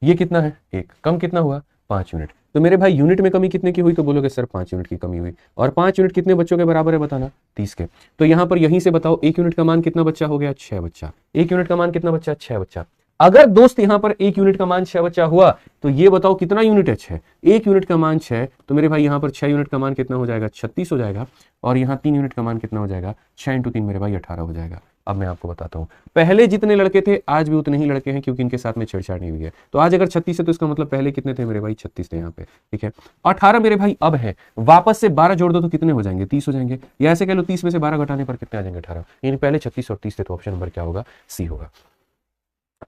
ये कितना है? 1 कम कितना हुआ? 5 यूनिट। तो मेरे भाई यूनिट में कमी कितने की हुई? तो बोलोगे सर 5 यूनिट की कमी हुई। और 5 यूनिट कितने बच्चों के बराबर है बताना? 30 के। तो यहाँ पर यहीं से बताओ 1 यूनिट का मान कितना बच्चा हो गया? 6 बच्चा। 1 यूनिट का मान कितना बच्चा? 6 बच्चा। अगर दोस्त यहाँ पर 1 यूनिट का मान 6 बच्चा हुआ तो ये बताओ कितना यूनिट है? 6। 1 यूनिट का मान 6, तो मेरे भाई यहाँ पर 6 यूनिट का मान कितना हो जाएगा? 36 हो जाएगा। और यहाँ 3 यूनिट का मान कितना हो जाएगा? 6 × 3 मेरे भाई 18 हो जाएगा। अब मैं आपको बताता हूँ, पहले जितने लड़के थे आज भी उतने ही लड़के हैं, क्योंकि इनके साथ में छेड़छाड़ नहीं हुई है। तो आज अगर 36 है तो इसका मतलब पहले कितने थे मेरे भाई? 36 थे यहाँ पे। ठीक है, 18 मेरे भाई अब है, वापस से 12 जोड़ दो तो कितने हो जाएंगे? 30 हो जाएंगे। या ऐसे कह लो 30 में से 12 घटाने पर कितने आ जाएंगे? 18। यानी पहले 36 और 30 थे, तो ऑप्शन नंबर क्या होगा? सी होगा।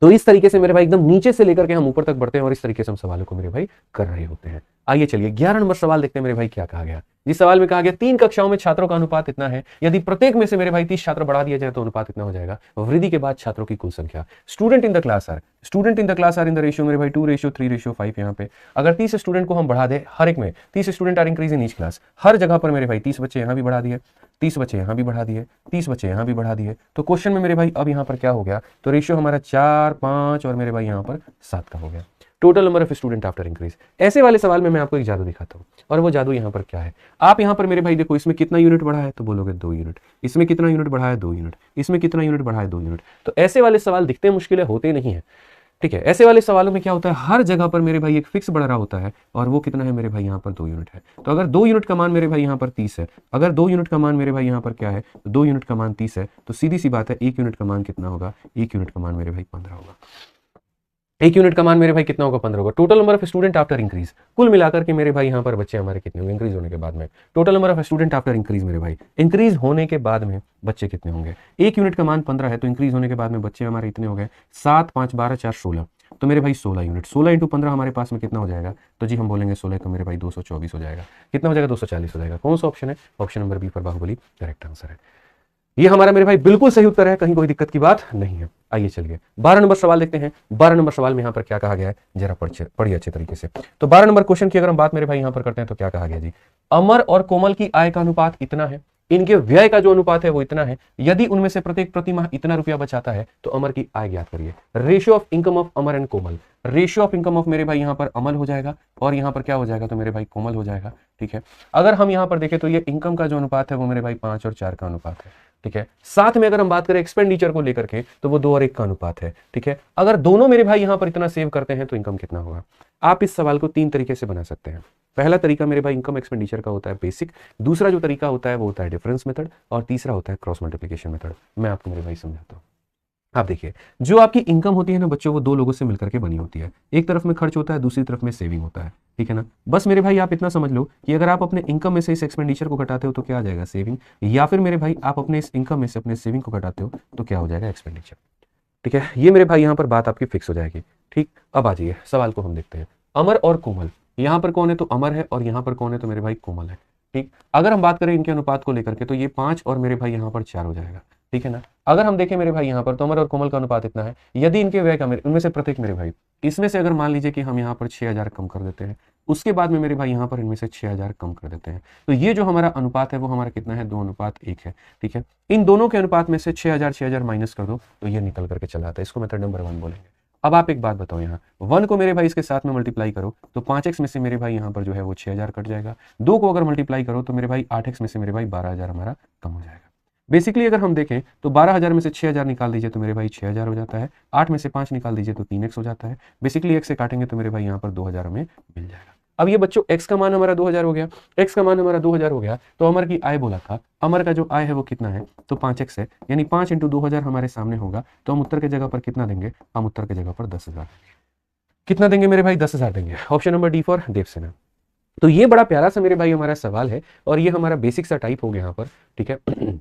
तो इस तरीके से मेरे भाई एकदम नीचे से लेकर के हम ऊपर तक बढ़ते हैं और इस तरीके से हम सवालों को मेरे भाई कर रहे होते हैं। आइए चलिए 11 नंबर सवाल देखते हैं मेरे भाई क्या कहा गया। जिस सवाल में कहा गया 3 कक्षाओं में छात्रों का अनुपात इतना है, यदि प्रत्येक में से मेरे भाई 30 छात्र बढ़ा दिया जाए तो अनुपात इतना हो जाएगा। वृद्धि के बाद छात्रों की कुल संख्या। Student in the class are in the ratio मेरे भाई 2:3:5 यहाँ पे। अगर 30 स्टूडेंट को हम बढ़ा दे, हर एक में 30 student are increase in each class, हर जगह पर मेरे भाई 30 बच्चे यहाँ भी बढ़ा दिए, 30 बच्चे यहाँ भी बढ़ा दिए, 30 बच्चे यहाँ भी बढ़ा दिए, तो क्वेश्चन में मेरे भाई अब यहाँ पर क्या हो गया, तो रेशियो हमारा 4, 5 और मेरे भाई यहाँ पर 7 का हो गया। Total number of student after increase. ऐसे वाले सवाल में मैं आपको एक जादू दिखाता हूँ, और वो जादू यहाँ पर क्या है। आप यहाँ पर मेरे भाई देखो, इसमें कितना यूनिट बढ़ा है तो बोलोगे 2 यूनिट, इसमें कितना यूनिट बढ़ा है 2 यूनिट, इसमें कितना यूनिट बढ़ा है 2 यूनिट। तो ऐसे वाले सवाल दिखते मुश्किल होते नहीं है, ठीक है। ऐसे वाले सवालों में क्या होता है, हर जगह पर मेरे भाई एक फिक्स बढ़ रहा होता है, और वो कितना है मेरे भाई यहाँ पर 2 यूनिट है। तो अगर 2 यूनिट का मान मेरे भाई यहाँ पर 30 है, अगर 2 यूनिट का मान मेरे भाई यहाँ पर क्या है, तो 2 यूनिट का मान 30 है, तो सीधी सी बात है 1 यूनिट का मान कितना होगा, 1 यूनिट का मान मेरे भाई 15 होगा। 1 यूनिट का मान मेरे भाई कितना होगा, 15 होगा। Total number of student after increase, कुल मिलाकर के मेरे भाई यहाँ पर बच्चे हमारे कितने होंगे इंक्रीज होने के बाद में। Total number of student after increase मेरे भाई, इंक्रीज होने के बाद में बच्चे कितने होंगे। 1 यूनिट का मान 15 है, तो इंक्रीज होने के बाद में बच्चे हमारे इतने हो गए 7, 5, 12, 4, 16, तो मेरे भाई 16 यूनिट। 16 इंटू 15 हमारे पास में कितना हो जाएगा, तो जी हम बोलेंगे 16 का मेरे भाई 224 हो जाएगा। कितना हो जाएगा, 240 हो जाएगा। कौन सा ऑप्शन है, option number B for Baahubali correct answer है। ये हमारा मेरे भाई बिल्कुल सही उत्तर है, कहीं कोई दिक्कत की बात नहीं है। आइए चलिए 12 नंबर सवाल देखते हैं। 12 नंबर सवाल में यहाँ पर क्या कहा गया है, जरा पढ़िए अच्छे तरीके से। तो 12 नंबर क्वेश्चन की अगर हम बात मेरे भाई यहाँ पर करते हैं तो क्या कहा गया जी, अमर और कोमल की आय का अनुपात इतना है, इनके व्यय का जो अनुपात है वो इतना है, यदि उनमें से प्रत्येक प्रति माह इतना रुपया बचाता है तो अमर की आय ज्ञात करिए। Ratio of income of Amar and Komal, ratio of income of मेरे भाई यहाँ पर अमल हो जाएगा, और यहाँ पर क्या हो जाएगा, तो मेरे भाई कोमल हो जाएगा, ठीक है। अगर हम यहाँ पर देखें तो ये इनकम का जो अनुपात है वो मेरे भाई 5 और 4 का अनुपात है, ठीक है। साथ में अगर हम बात करें एक्सपेंडिचर को लेकर के तो वो 2 और 1 का अनुपात है, ठीक है। अगर दोनों मेरे भाई यहाँ पर इतना सेव करते हैं तो इनकम कितना होगा। आप इस सवाल को 3 तरीके से बना सकते हैं। पहला तरीका मेरे भाई इनकम एक्सपेंडिचर का होता है बेसिक, दूसरा जो तरीका होता है वो होता है डिफरेंस मेथड, और तीसरा होता है क्रॉस मल्टीप्लिकेशन मेथड। मैं आपको मेरे भाई समझाता हूँ। आप देखिए, जो आपकी इनकम होती है ना बच्चों, वो 2 लोगों से मिलकर के बनी होती है। एक तरफ में खर्च होता है, दूसरी तरफ में सेविंग होता है, ठीक है ना। बस मेरे भाई आप इतना समझ लो कि अगर आप अपने इनकम में से इस एक्सपेंडिचर को घटाते हो तो क्या आ जाएगा, सेविंग, या फिर मेरे भाई आप अपने इस इनकम में से अपने सेविंग को घटाते हो तो क्या हो जाएगा, एक्सपेंडिचर, ठीक है। ये मेरे भाई यहाँ पर बात आपकी फिक्स हो जाएगी, ठीक। अब आ जाइए सवाल को हम देखते हैं। अमर और कोमल, यहाँ पर कौन है तो अमर है, और यहाँ पर कौन है तो मेरे भाई कोमल है, ठीक। अगर हम बात करें इनके अनुपात को लेकर के तो ये 5 और मेरे भाई यहाँ पर 4 हो जाएगा, ठीक है ना। अगर हम देखें मेरे भाई यहाँ पर तो अमर और कोमल का अनुपात इतना है, यदि इनके व्यय का उनमें से प्रत्येक मेरे भाई, इसमें से अगर मान लीजिए कि हम यहाँ पर 6000 कम कर देते हैं, उसके बाद में मेरे भाई यहाँ पर इनमें से 6000 कम कर देते हैं, तो ये जो हमारा अनुपात है वो हमारा कितना है, 2:1 है, ठीक है। इन दोनों के अनुपात में से 6000 माइनस कर दो तो ये निकल करके चला आता है, इसको मेथड नंबर 1 बोलेंगे। अब आप एक बात बताओ, यहाँ 1 को मेरे भाई इसके साथ में मल्टीप्लाई करो तो 5x में से मेरे भाई यहाँ पर जो है वो 6000 कट जाएगा। 2 को अगर मल्टीप्लाई करो तो मेरे भाई 8x में से मेरे भाई 12000 हमारा कम हो जाएगा। बेसिकली अगर हम देखें तो 12000 में से 6000 निकाल दीजिए तो मेरे भाई 6000 हो जाता है, 8 में से 5 निकाल दीजिए तो 3x हो जाता है। बेसिकली x से काटेंगे तो मेरे भाई यहाँ पर 2000 हमें मिल जाएगा। अब ये बच्चों x का मान हमारा 2000 हो गया, x का मान हमारा 2000 हो गया, तो अमर की आय बोला था, अमर का जो आय है वो कितना है, तो 5x है, यानी 5 × 2000 हमारे सामने होगा, तो हम उत्तर के जगह पर कितना देंगे, हम उत्तर के जगह पर 10,000। कितना देंगे मेरे भाई, 10,000 देंगे। Option number D for Devasena. तो ये बड़ा प्यारा सा मेरे भाई हमारा सवाल है, और ये हमारा बेसिक सा टाइप हो गया यहाँ पर, ठीक है।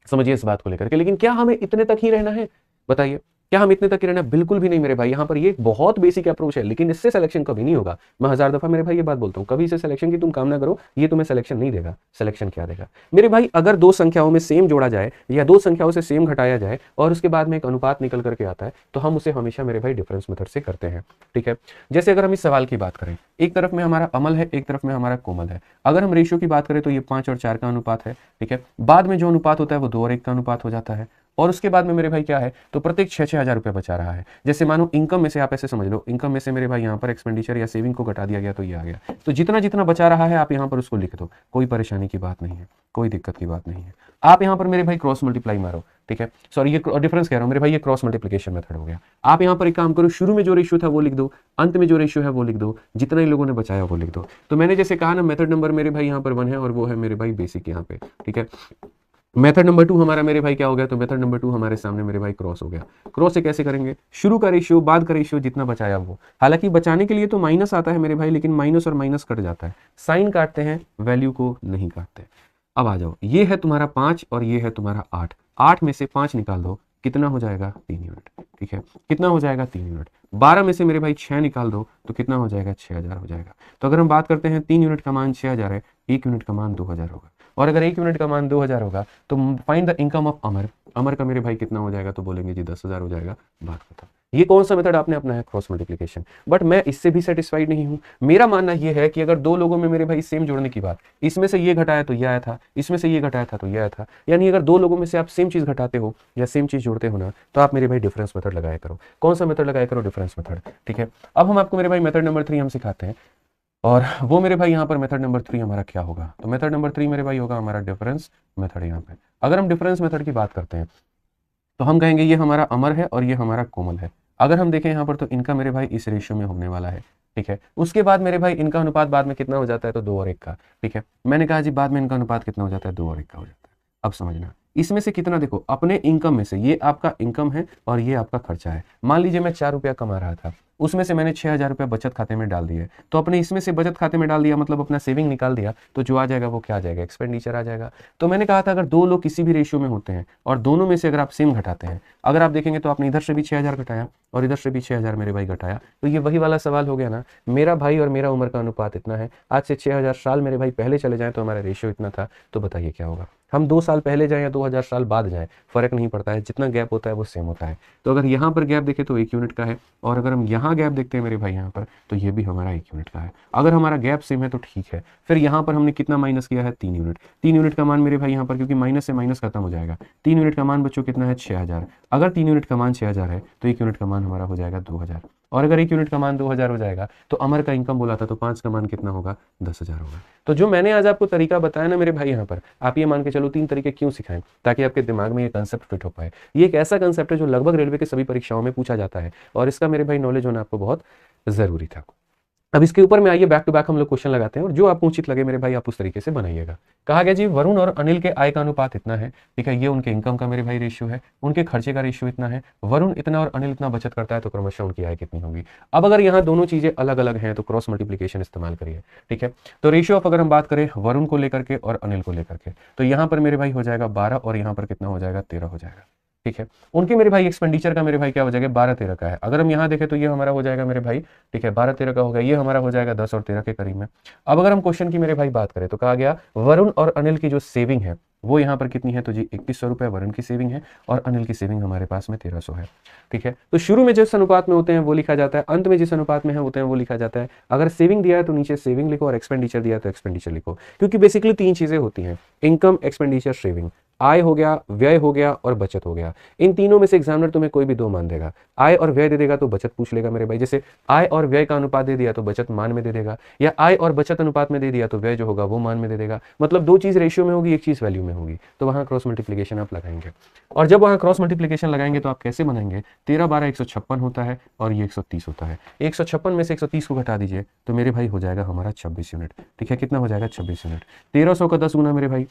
समझिए इस बात को लेकर के। लेकिन क्या हमें इतने तक ही रहना है, बताइए, क्या हम इतने तक ही रहना है? बिल्कुल भी नहीं मेरे भाई। यहाँ पर ये बहुत बेसिक अप्रोच है, लेकिन इससे सिलेक्शन कभी नहीं होगा। मैं 1000 दफा मेरे भाई ये बात बोलता हूँ, कभी इसे सिलेक्शन की तुम कामना करो, ये तुम्हें सिलेक्शन नहीं देगा। सिलेक्शन क्या देगा मेरे भाई, अगर 2 संख्याओं में सेम जोड़ा जाए या 2 संख्याओं से सेम घटाया जाए और उसके बाद में एक अनुपात निकल करके आता है, तो हम उसे हमेशा मेरे भाई डिफरेंस मेथड से करते हैं, ठीक है। जैसे अगर हम इस सवाल की बात करें, एक तरफ में हमारा अमल है, एक तरफ में हमारा कोमल है। अगर हम रेशियो की बात करें तो ये 5 और 4 का अनुपात है, ठीक है। बाद में जो अनुपात होता है वो 2 और 1 का अनुपात हो जाता है, और उसके बाद में मेरे भाई क्या है, तो प्रत्येक 6-6 हज़ार रुपये बचा रहा है। जैसे मानो इनकम में से, आप ऐसे समझ लो, इनकम में से मेरे भाई यहाँ पर एक्सपेंडिचर या सेविंग को घटा दिया गया तो ये आ गया। तो जितना जितना बचा रहा है आप यहाँ पर उसको लिख दो, कोई परेशानी की बात नहीं है, कोई दिक्कत की बात नहीं है। आप यहाँ पर मेरे भाई क्रॉस मल्टीप्लाई मारो, ठीक है, सॉरी ये डिफरेंस कह रहा हूँ मेरे भाई, ये क्रॉस मल्टीप्लिकेशन मेथड हो गया। आप यहाँ पर एक काम करो, शुरू में जो रेशियो था वो लिख दो, अंत में जो रेशियो है वो लिख दो, जितना ही लोगों ने बचाया वो लिख दो। तो मैंने जैसे कहा ना, मेथड नंबर मेरे भाई यहाँ पर 1 है और वो है मेरे भाई बेसिक यहाँ पे, ठीक है। मेथड नंबर 2 हमारा मेरे भाई क्या हो गया, तो मेथड नंबर 2 हमारे सामने मेरे भाई क्रॉस हो गया। क्रॉस से कैसे करेंगे, शुरू का रेशियो बाद का रेशियो जितना बचाया वो, हालांकि बचाने के लिए तो माइनस आता है मेरे भाई, लेकिन माइनस और माइनस कट जाता है, साइन काटते हैं, वैल्यू को नहीं काटते। अब आ जाओ, ये है तुम्हारा 5 और ये है तुम्हारा 8, 8 में से 5 निकाल दो, कितना हो जाएगा 3 यूनिट। ठीक है, कितना हो जाएगा 3 यूनिट। 12 में से मेरे भाई 6 निकाल दो तो कितना हो जाएगा 6000 हो जाएगा। तो अगर हम बात करते हैं 3 यूनिट का मान 6000 है, 1 यूनिट का मान 2000 होगा। और अगर 1 यूनिट का मान 2000 होगा तो फाइंड द इनकम ऑफ अमर। अमर का मेरे भाई कितना हो जाएगा, तो बोलेंगे जी 10,000 हो जाएगा, बात खत्म। ये कौन सा मेथड आपने अपना है, क्रॉस मल्टीप्लिकेशन। बट मैं इससे भी सेटिस्फाइड नहीं हूं। मेरा मानना यह है कि अगर दो लोगों में मेरे भाई सेम जोड़ने की बात, इसमें से ये घटाया तो ये आया था, इसमें से ये घटाया था तो ये आया था, यानी अगर दो लोगों में से आप सेम चीज घटाते हो या सेम चीज जोड़ते हो ना, तो आप मेरे भाई डिफरेंस मेथड लगाया करो। कौन सा मेथड लगाया करो, डिफरेंस मेथड। ठीक है, अब हम आपको मेरे भाई मेथड नंबर 3 हम सिखाते हैं, और वो मेरे भाई यहाँ पर मेथड नंबर 3 हमारा क्या होगा, तो मेथड नंबर 3 मेरे भाई होगा हमारा डिफरेंस मेथड। यहाँ पे अगर हम डिफरेंस मेथड की बात करते हैं तो हम कहेंगे ये हमारा अमर है और ये हमारा कोमल है। अगर हम देखें यहाँ पर तो इनका मेरे भाई इस रेशियो में होने वाला है। ठीक है, उसके बाद मेरे भाई इनका अनुपात बाद में कितना हो जाता है, तो 2 और 1 का। ठीक है, मैंने कहा जी बाद में इनका अनुपात कितना हो जाता है, 2 और 1 का हो जाता है। अब समझना, इसमें से कितना, देखो अपने इनकम में से, ये आपका इनकम है और ये आपका खर्चा है। मान लीजिए मैं 4 रुपया कमा रहा था, उसमें से मैंने 6000 रुपया बचत खाते में डाल दिए, तो अपने इसमें से बचत खाते में डाल दिया मतलब अपना सेविंग निकाल दिया, तो जो आ जाएगा वो क्या आ जाएगा, एक्सपेंडिचर आ जाएगा। तो मैंने कहा था अगर दो लोग किसी भी रेशियो में होते हैं और दोनों में से अगर आप सेम घटाते हैं, अगर आप देखेंगे तो आपने इधर से भी 6000 घटाया और इधर से भी 6000 मेरे भाई घटाया, तो ये वही वाला सवाल हो गया ना, मेरा भाई और मेरा उम्र का अनुपात इतना है, आज से 6000 साल मेरे भाई पहले चले जाएं तो हमारा रेशियो इतना था, तो बताइए क्या होगा। हम 2 साल पहले जाएं या 2000 साल बाद जाएं, फर्क नहीं पड़ता है, जितना गैप होता है वो सेम होता है। तो अगर यहाँ पर गैप देखें तो 1 यूनिट का है, और अगर हम यहाँ गैप देखते हैं मेरे भाई यहाँ पर, तो ये भी हमारा 1 यूनिट का है। अगर हमारा गैप सेम है तो ठीक है। फिर यहाँ पर हमने कितना माइनस किया है, 3 यूनिट। 3 यूनिट का मान मेरे भाई यहाँ पर, क्योंकि माइनस से माइनस खत्म हो जाएगा, 3 यूनिट का मान बच्चों कितना है, 6000। अगर 3 यूनिट का मान 6000 है तो 1 यूनिट का मान हमारा हो जाएगा 2000, और अगर 1 यूनिट का मान 2000 हो जाएगा तो अमर का इनकम बोला था, तो 5 का मान कितना होगा, 10,000 होगा। तो जो मैंने आज आपको तरीका बताया ना मेरे भाई, यहाँ पर आप ये मान के चलो 3 तरीके क्यों सिखाएं, ताकि आपके दिमाग में ये कंसेप्ट फिट हो पाए। ये एक ऐसा कंसेप्ट है जो लगभग रेलवे के सभी परीक्षाओं में पूछा जाता है, और इसका मेरे भाई नॉलेज होना आपको बहुत जरूरी था। अब इसके ऊपर में आइए बैक टू बैक हम लोग क्वेश्चन लगाते हैं, और जो आपको उचित लगे मेरे भाई आप उस तरीके से बनाइएगा। कहा गया जी वरुण और अनिल के आय का अनुपात इतना है। ठीक है, ये उनके इनकम का मेरे भाई रेशियो है, उनके खर्चे का रेशियो इतना है, वरुण इतना और अनिल इतना बचत करता है, तो क्रमशः उनकी आय कितनी होगी। अब अगर यहाँ दोनों चीजें अलग अलग हैं तो क्रॉस मल्टीप्लिकेशन इस्तेमाल करिए। ठीक है, तो रेशियो ऑफ अगर हम बात करें वरुण को लेकर के और अनिल को लेकर के, तो यहाँ पर मेरे भाई हो जाएगा 12 और यहाँ पर कितना हो जाएगा, 13 हो जाएगा। ठीक है, उनके मेरे भाई एक्सपेंडिचर का मेरे भाई क्या हो जाएगा, 12-13 का है। अगर हम यहाँ देखें तो ये हमारा हो जाएगा मेरे भाई, ठीक है 12-13 का होगा, ये हमारा हो जाएगा 10 और 13 के करीब में। अब अगर हम क्वेश्चन की मेरे भाई बात करें तो कहा गया वरुण और अनिल की जो सेविंग है वो यहाँ पर कितनी है, तो जी 2100 रुपये वरुण की सेविंग है और अनिल की सेविंग हमारे पास में 1300 है। ठीक है, तो शुरू में जिस अनुपात में होते हैं वो लिखा जाता है, अंत में जिस अनुपात में है होते हैं वो लिखा जाता है। अगर सेविंग दिया है तो नीचे सेविंग लिखो, और एक्सपेंडिचर दिया है तो एक्सपेंडिचर लिखो, क्योंकि बेसिकली 3 चीजें होती हैं, इनकम, एक्सपेंडिचर, सेविंग। आय हो गया, व्यय हो गया और बचत हो गया। इन तीनों में से एग्जामिनर तुम्हें कोई भी 2 मान देगा। आय और व्यय दे देगा तो बचत पूछ लेगा मेरे भाई, जैसे आय और व्यय का अनुपात दे दिया तो बचत मान में दे देगा, या आय और बचत अनुपात में दे दिया तो व्यय जो होगा वो मान में दे देगा। मतलब 2 चीज रेशियो में होगी, 1 चीज वैल्यू में होगी, तो वहां क्रॉस मल्टीप्लिकेशन आप लगाएंगे। और जब वहां क्रॉस मल्टीप्लिकेशन लगाएंगे तो आप कैसे बनाएंगे, 13-12 156 होता है और ये 130 होता है। 156 में से 130 को घटा दीजिए तो मेरे भाई हो जाएगा हमारा 26 यूनिट। ठीक है, कितना हो जाएगा, 26 यूनिट। 1300 का 10 गुना मेरे भाई,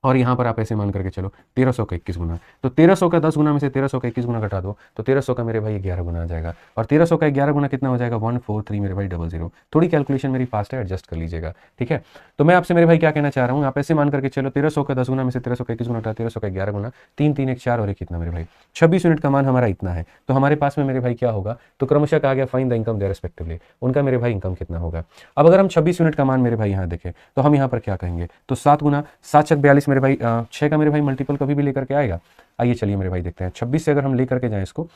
और यहाँ पर आप ऐसे मान करके चलो 1300 का 21 गुना, तो 1300 का 10 गुना में से 1300 का 21 गुना घटा दो तो 1300 का मेरे भाई 11 गुना आ जाएगा, और 1300 का 11 गुना कितना हो जाएगा, 143 मेरे भाई 00। थोड़ी कैलकुलेशन मेरी फास्ट है, एडजस्ट कर लीजिएगा। ठीक है, तो मैं आपसे मेरे भाई क्या कहना चाह रहा हूँ, आप ऐसे मान करके चलो 1300 का 10 गुना में से 1300 का 21 गुना घटा 1300 का 11 गुना, 3 3 1 4 और 1 कितना मेरे भाई 26 यूनिट का मान हमारा इतना है। तो हमारे पास में मेरे भाई क्या होगा, तो क्रमशः कहा गया find the income their respectively, उनका मेरे भाई इनकम कितना होगा। अब अगर हम 26 यूनिट का मान मेरे भाई यहाँ देखें तो हम यहाँ पर क्या कहेंगे, तो 7 गुना 7 छक 42 मेरे भाई 6 का मेरे भाई मल्टीपल कभी भी लेकर के आएगा। आइए चलिए मेरे भाई देखते हैं, 26 से अगर हम लेकर के जाएं इसको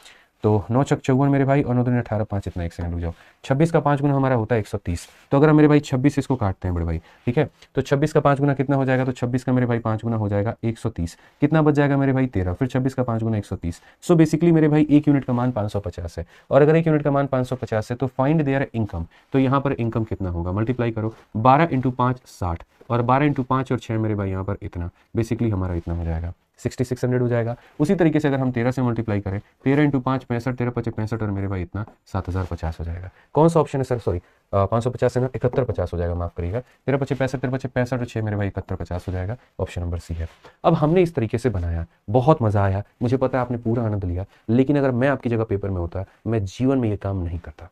तो 9 छक 54 मेरे भाई, और 9 दूनी 18, 5 इतना, 1 सेकंड रुक जाओ, 26 का 5 गुना हमारा होता है 130। तो अगर हम मेरे भाई 26 इसको काटते हैं बड़े भाई, ठीक है, तो 26 का 5 गुना कितना हो जाएगा, तो 26 का मेरे भाई 5 गुना हो जाएगा 130, कितना बच जाएगा मेरे भाई 13, फिर 26 का 5 गुना 130। सो बेसिकली मेरे भाई 1 यूनिट का मान 550 है, और अगर 1 यूनिट का मान 550 है तो फाइंड देयर इनकम, तो यहाँ पर इनकम कितना होगा, मल्टीप्लाई करो 12 × 5 60, और 12 × 5 और 6 मेरे भाई यहाँ पर इतना, बेसिकली हमारा इतना हो जाएगा 6600 हो जाएगा। उसी तरीके से अगर हम 13 से मल्टीप्लाई करें, 13 × 5 65, 13 × 5 65 और मेरे भाई इतना 7050 हो जाएगा। कौन सा ऑप्शन है सर, सॉरी 550 है ना, 7150 हो जाएगा, माफ करिएगा, 13 × 5 65, 13 × 5 65 और 6 मेरे भाई 7150 हो जाएगा। ऑप्शन नंबर सी है। अब हमने इस तरीके से बनाया, बहुत मजा आया, मुझे पता है आपने पूरा आनंद लिया, लेकिन अगर मैं आपकी जगह पेपर में होता मैं जीवन में ये काम नहीं करता।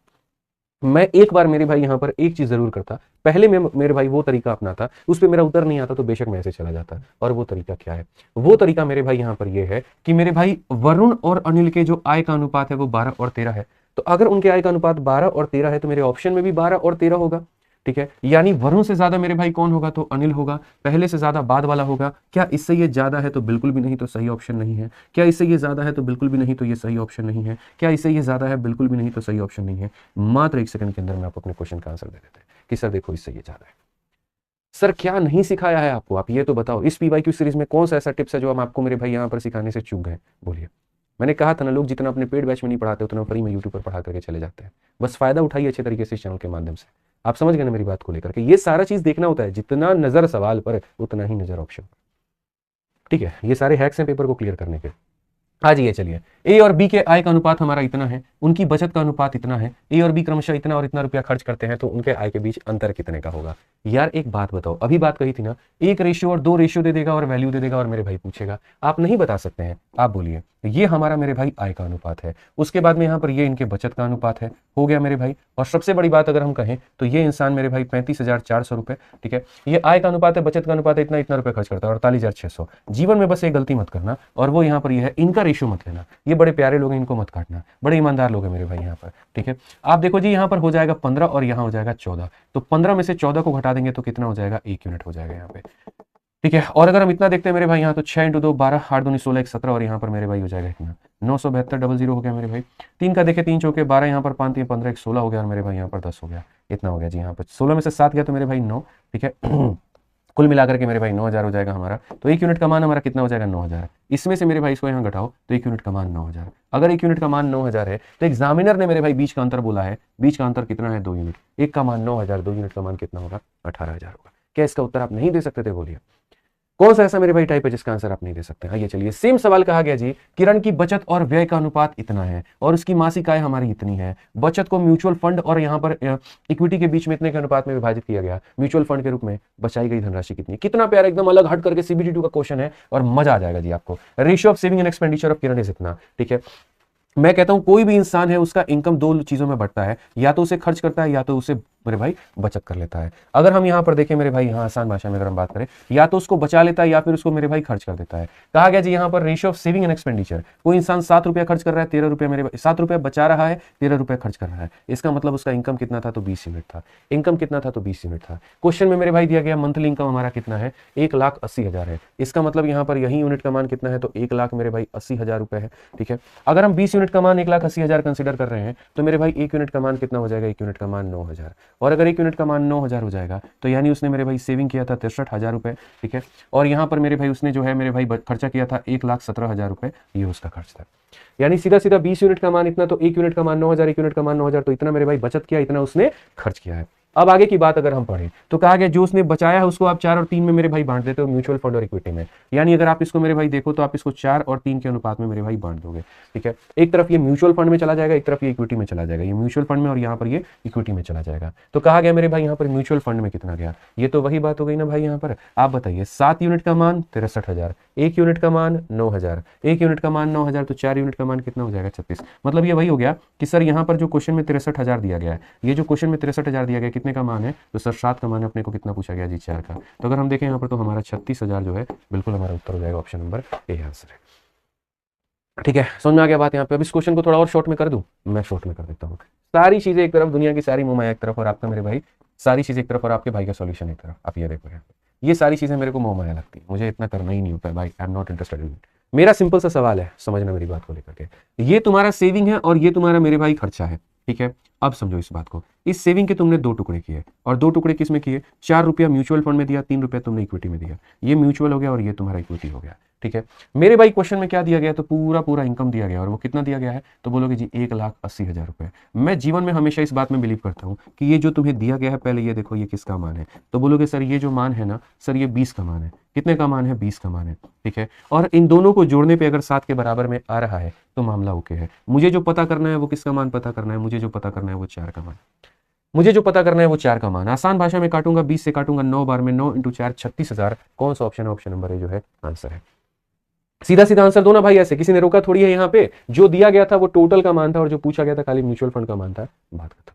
मैं एक बार मेरे भाई यहां पर एक चीज जरूर करता, पहले मैं मेरे भाई वो तरीका अपनाता, उस पर मेरा उत्तर नहीं आता तो बेशक मैं ऐसे चला जाता। और वो तरीका क्या है? वो तरीका मेरे भाई यहां पर ये है कि मेरे भाई वरुण और अनिल के जो आय का अनुपात है वो 12 और 13 है। तो अगर उनके आय का अनुपात 12 और 13 है तो मेरे ऑप्शन में भी 12 और 13 होगा। ठीक है, यानी वरुण से ज्यादा मेरे भाई कौन होगा? तो अनिल होगा। पहले से ज्यादा बाद वाला होगा। क्या इससे ये ज्यादा है? तो बिल्कुल भी नहीं, तो सही ऑप्शन नहीं है। क्या इससे ये ज्यादा है? तो बिल्कुल भी नहीं, तो ये सही ऑप्शन नहीं है। क्या इससे ये ज्यादा है? बिल्कुल भी नहीं, तो सही ऑप्शन नहीं है। मात्र 1 सेकंड के अंदर में आप अपने क्वेश्चन का आंसर दे देते हैं कि सर देखो इससे ये ज्यादा है। सर क्या नहीं सिखाया है आपको? आप ये तो बताओ, इस पीवाईक्यू सीरीज में कौन सा ऐसा टिप्स है जो हम आपको मेरे भाई यहाँ पर सिखाने से चूक गए? बोलिए। मैंने कहा था ना, लोग जितना अपने पेड बैच में नहीं पढ़ाते उतना फ्री में यूट्यूब पर पढ़ा करके चले जाते हैं। बस फायदा उठाइए अच्छे तरीके से इस चैनल के माध्यम से। आप समझ गए ना मेरी बात को लेकर के? ये सारा चीज देखना होता है, जितना नजर सवाल पर उतना ही नजर ऑप्शन पर। ठीक है, ये सारे हैक्स हैं पेपर को क्लियर करने के। हाँ जी, ये चलिए, ए और बी के आय का अनुपात हमारा इतना है, उनकी बचत का अनुपात इतना है, ए और बी क्रमशः इतना और इतना रुपया खर्च करते हैं, तो उनके आय के बीच अंतर कितने का होगा? यार एक बात बताओ, अभी बात कही थी ना, 1 रेशियो और 2 रेशियो दे देगा और वैल्यू दे देगा और मेरे भाई पूछेगा, आप नहीं बता सकते हैं? आप बोलिए, ये हमारा मेरे भाई आय का अनुपात है, उसके बाद में यहाँ पर ये इनके बचत का अनुपात है, हो गया मेरे भाई। और सबसे बड़ी बात अगर हम कहें तो ये इंसान मेरे भाई 35,400 रुपए, ठीक है, ये आय का अनुपात है, बचत का अनुपात है, इतना इतना रुपए खर्च करता है, 48,600। जीवन में बस एक गलती मत करना, और वो यहाँ पर ये है, इनका रेशियो मत लेना। ये बड़े प्यारे लोग हैं, इनको मत काटना, बड़े ईमानदार लोग हैं मेरे भाई यहाँ पर। ठीक है, आप देखो जी, यहाँ पर हो जाएगा 15 और यहाँ हो जाएगा 14, तो 15 में से 14 को घटा देंगे तो कितना हो जाएगा? 1 यूनिट हो जाएगा यहाँ पे। ठीक है, और अगर हम इतना देखते हैं मेरे भाई यहाँ, तो 6 × 2 12, 8 दूनी 16, 1 17, और यहाँ पर मेरे भाई हो जाएगा इतना 972 0 हो गया मेरे भाई। 3 का देखे 3 चौके 12, यहाँ पर 5 3 15, 1 16 हो गया, और मेरे भाई यहाँ पर 10 हो गया। इतना हो गया जी, यहाँ पर 16 में से 7 गया तो मेरे भाई 9। ठीक है, कुल मिलाकर के मेरे भाई 9,000 हो जाएगा हमारा। तो 1 यूनिट का मान हमारा कितना हो जाएगा? 9,000। इसमें से मेरे भाई इसको यहाँ घटाओ तो 1 यूनिट का मान 9,000। अगर 1 यूनिट का मान 9,000 है तो एग्जामिनर ने मेरे भाई बीच का अंतर बोला है, बीच का अंतर कितना है? 2 यूनिट। एक का मान 9,000, 2 यूनिट का मान कितना होगा? 18,000 होगा। क्या इसका उत्तर आप नहीं दे सकते थे? बोलिए, कौन सा ऐसा मेरे भाई टाइप है जिसका आंसर आप नहीं दे सकते? आइए चलिए, सेम सवाल कहा गया जी, किरण की बचत और व्यय का अनुपात इतना है और उसकी मासिक आय हमारी इतनी है। बचत को म्यूचुअल फंड और यहाँ पर इक्विटी के बीच में इतने के अनुपात में विभाजित किया गया। म्यूचुअल फंड के रूप में बचाई गई धनराशि कितनी? कितना प्यारा, एकदम अलग हट करके CBT 2 का क्वेश्चन है और मजा आ जाएगा जी आपको। Ratio of saving and expenditure of Kiran is इतना। ठीक है, मैं कहता हूं कोई भी इंसान है उसका इनकम 2 चीजों में बढ़ता है, या तो उसे खर्च करता है या तो उसे मेरे भाई बचत कर लेता है। अगर हम यहाँ पर देखें मेरे भाई, यहाँ आसान भाषा में अगर हम बात करें, या तो उसको बचा लेता है या फिर उसको मेरे भाई खर्च कर देता है। कहा गया जी यहाँ पर ratio of saving and expenditure, कोई इंसान 7 रुपया खर्च कर रहा है, 13 रुपया मेरे भाई, 7 रुपया बचा रहा है, 13 रुपया खर्च कर रहा है। इसका मतलब उसका इनकम कितना था? तो 20 यूनिट था। इनकम कितना था? तो 20 यूनिट था। क्वेश्चन में मेरे भाई दिया गया मंथली इनकम हमारा कितना है? 1,80,000 है। इसका मतलब यहाँ पर यही यूनिट का मान कितना है? तो 1,00,000 मेरे भाई 80,000 रुपए है। ठीक है, अगर हम 20 यूनिट का मान 1,80,000 कंसिडर कर रहे हैं तो मेरे भाई 1 यूनिट का मान कितना हो जाएगा? 1 यूनिट का मान 9,000। और अगर 1 यूनिट का मान 9,000 हो जाएगा तो यानी उसने मेरे भाई सेविंग किया था 63,000 रुपए। ठीक है, और यहाँ पर मेरे भाई उसने जो है मेरे भाई खर्चा किया था 1,17,000 रुपए, ये उसका खर्च था। यानी सीधा सीधा 20 यूनिट का मान इतना, तो 1 यूनिट का मान 9,000, 1 यूनिट का मान 9,000, तो इतना मेरे भाई बचत किया, इतना उसने खर्च किया है। अब आगे की बात अगर हम पढ़ें तो कहा गया जो उसने बचाया है उसको आप 4 और 3 में मेरे भाई बांट देते हो, म्यूचुअल फंड और इक्विटी में। यानी अगर आप इसको मेरे भाई देखो तो आप इसको 4 और 3 के अनुपात में मेरे भाई बांट दोगे। ठीक है, एक तरफ ये म्यूचुअल फंड में चला जाएगा, एक तरफ ये इक्विटी में चला जाएगा। ये म्यूचुअल फंड में और यहाँ पर ये इक्विटी में चला जाएगा। तो कहा गया मेरे भाई यहाँ पर म्यूचुअल फंड में कितना गया? ये तो वही बात हो गई ना भाई। यहाँ पर आप बताइए, 7 यूनिट का मान 63,000, 1 यूनिट का मान 9,000, 1 यूनिट का मान 9,000, तो 4 यूनिट का मान कितना हो जाएगा? 36। मतलब ये वही हो गया कि सर यहाँ पर जो क्वेश्चन में 63,000 दिया गया है, ये जो क्वेश्चन में 63,000 दिया गया कितने का मान है? तो सर 7 का मान है, अपने को कितना पूछा गया जी? 4 का। तो अगर हम देखें यहाँ पर तो हमारा 36,000 जो है बिल्कुल हमारा उत्तर हो जाएगा, ऑप्शन नंबर ए आंसर है। ठीक है, समझ में आ गया बात यहाँ पे? अब इस क्वेश्चन को थोड़ा और शॉर्ट में कर दूं, मैं शॉर्ट में कर देता हूँ। सारी चीजें एक तरफ, दुनिया की सारी मोह माया एक तरफ, और आपका मेरे भाई सारी चीजें एक तरफ, और आपके भाई का सॉल्यूशन एक तरफ। आप ये देखो, ये सारी चीजें मेरे को मोह माया लगती है, मुझे इतना करना ही नहीं होता है भाई। I am not interested in it. मेरा सिंपल सा सवाल है, समझना मेरी बात को लेकर के, ये तुम्हारा सेविंग है और ये तुम्हारा मेरे भाई खर्चा है। ठीक है, अब समझो इस बात को। इस सेविंग के तुमने 2 टुकड़े किए, और 2 टुकड़े किस में किए? 4 रुपया म्यूचुअल फंड में दिया, 3 रुपया तुमने इक्विटी में दिया। ये म्यूचुअल हो गया और ये तुम्हारा इक्विटी हो गया। ठीक है, मेरे भाई क्वेश्चन में क्या दिया गया? तो पूरा पूरा इनकम दिया गया, और वो कितना दिया गया है? तो बोलोगे जी 1,80,000 रुपए। मैं जीवन में हमेशा इस बात में बिलीव करता हूँ कि ये जो तुम्हें दिया गया है, पहले ये देखो ये किसका मान है। तो बोलोगे सर ये जो मान है ना सर, ये 20 का मान है। कितने का मान है? 20 का मान है। ठीक है, और इन दोनों को जोड़ने पे अगर 7 के बराबर में आ रहा है तो मामला ओके है। मुझे जो पता करना है वो किसका मान पता करना है? मुझे जो पता करना है वो 4 का मान। मुझे जो पता करना है वो 4 का मान। आसान भाषा में काटूंगा, 20 से काटूंगा 9 बार में, 9 × 4 36,000। कौन सा ऑप्शन है? ऑप्शन नंबर ए जो है आंसर है। सीधा सीधा आंसर दो ना भाई, ऐसे किसी ने रोका थोड़ी है यहाँ पे। जो दिया गया था वो टोटल का मान था, और जो पूछा गया था खाली म्यूचुअल फंड का मान था। बात खत्म।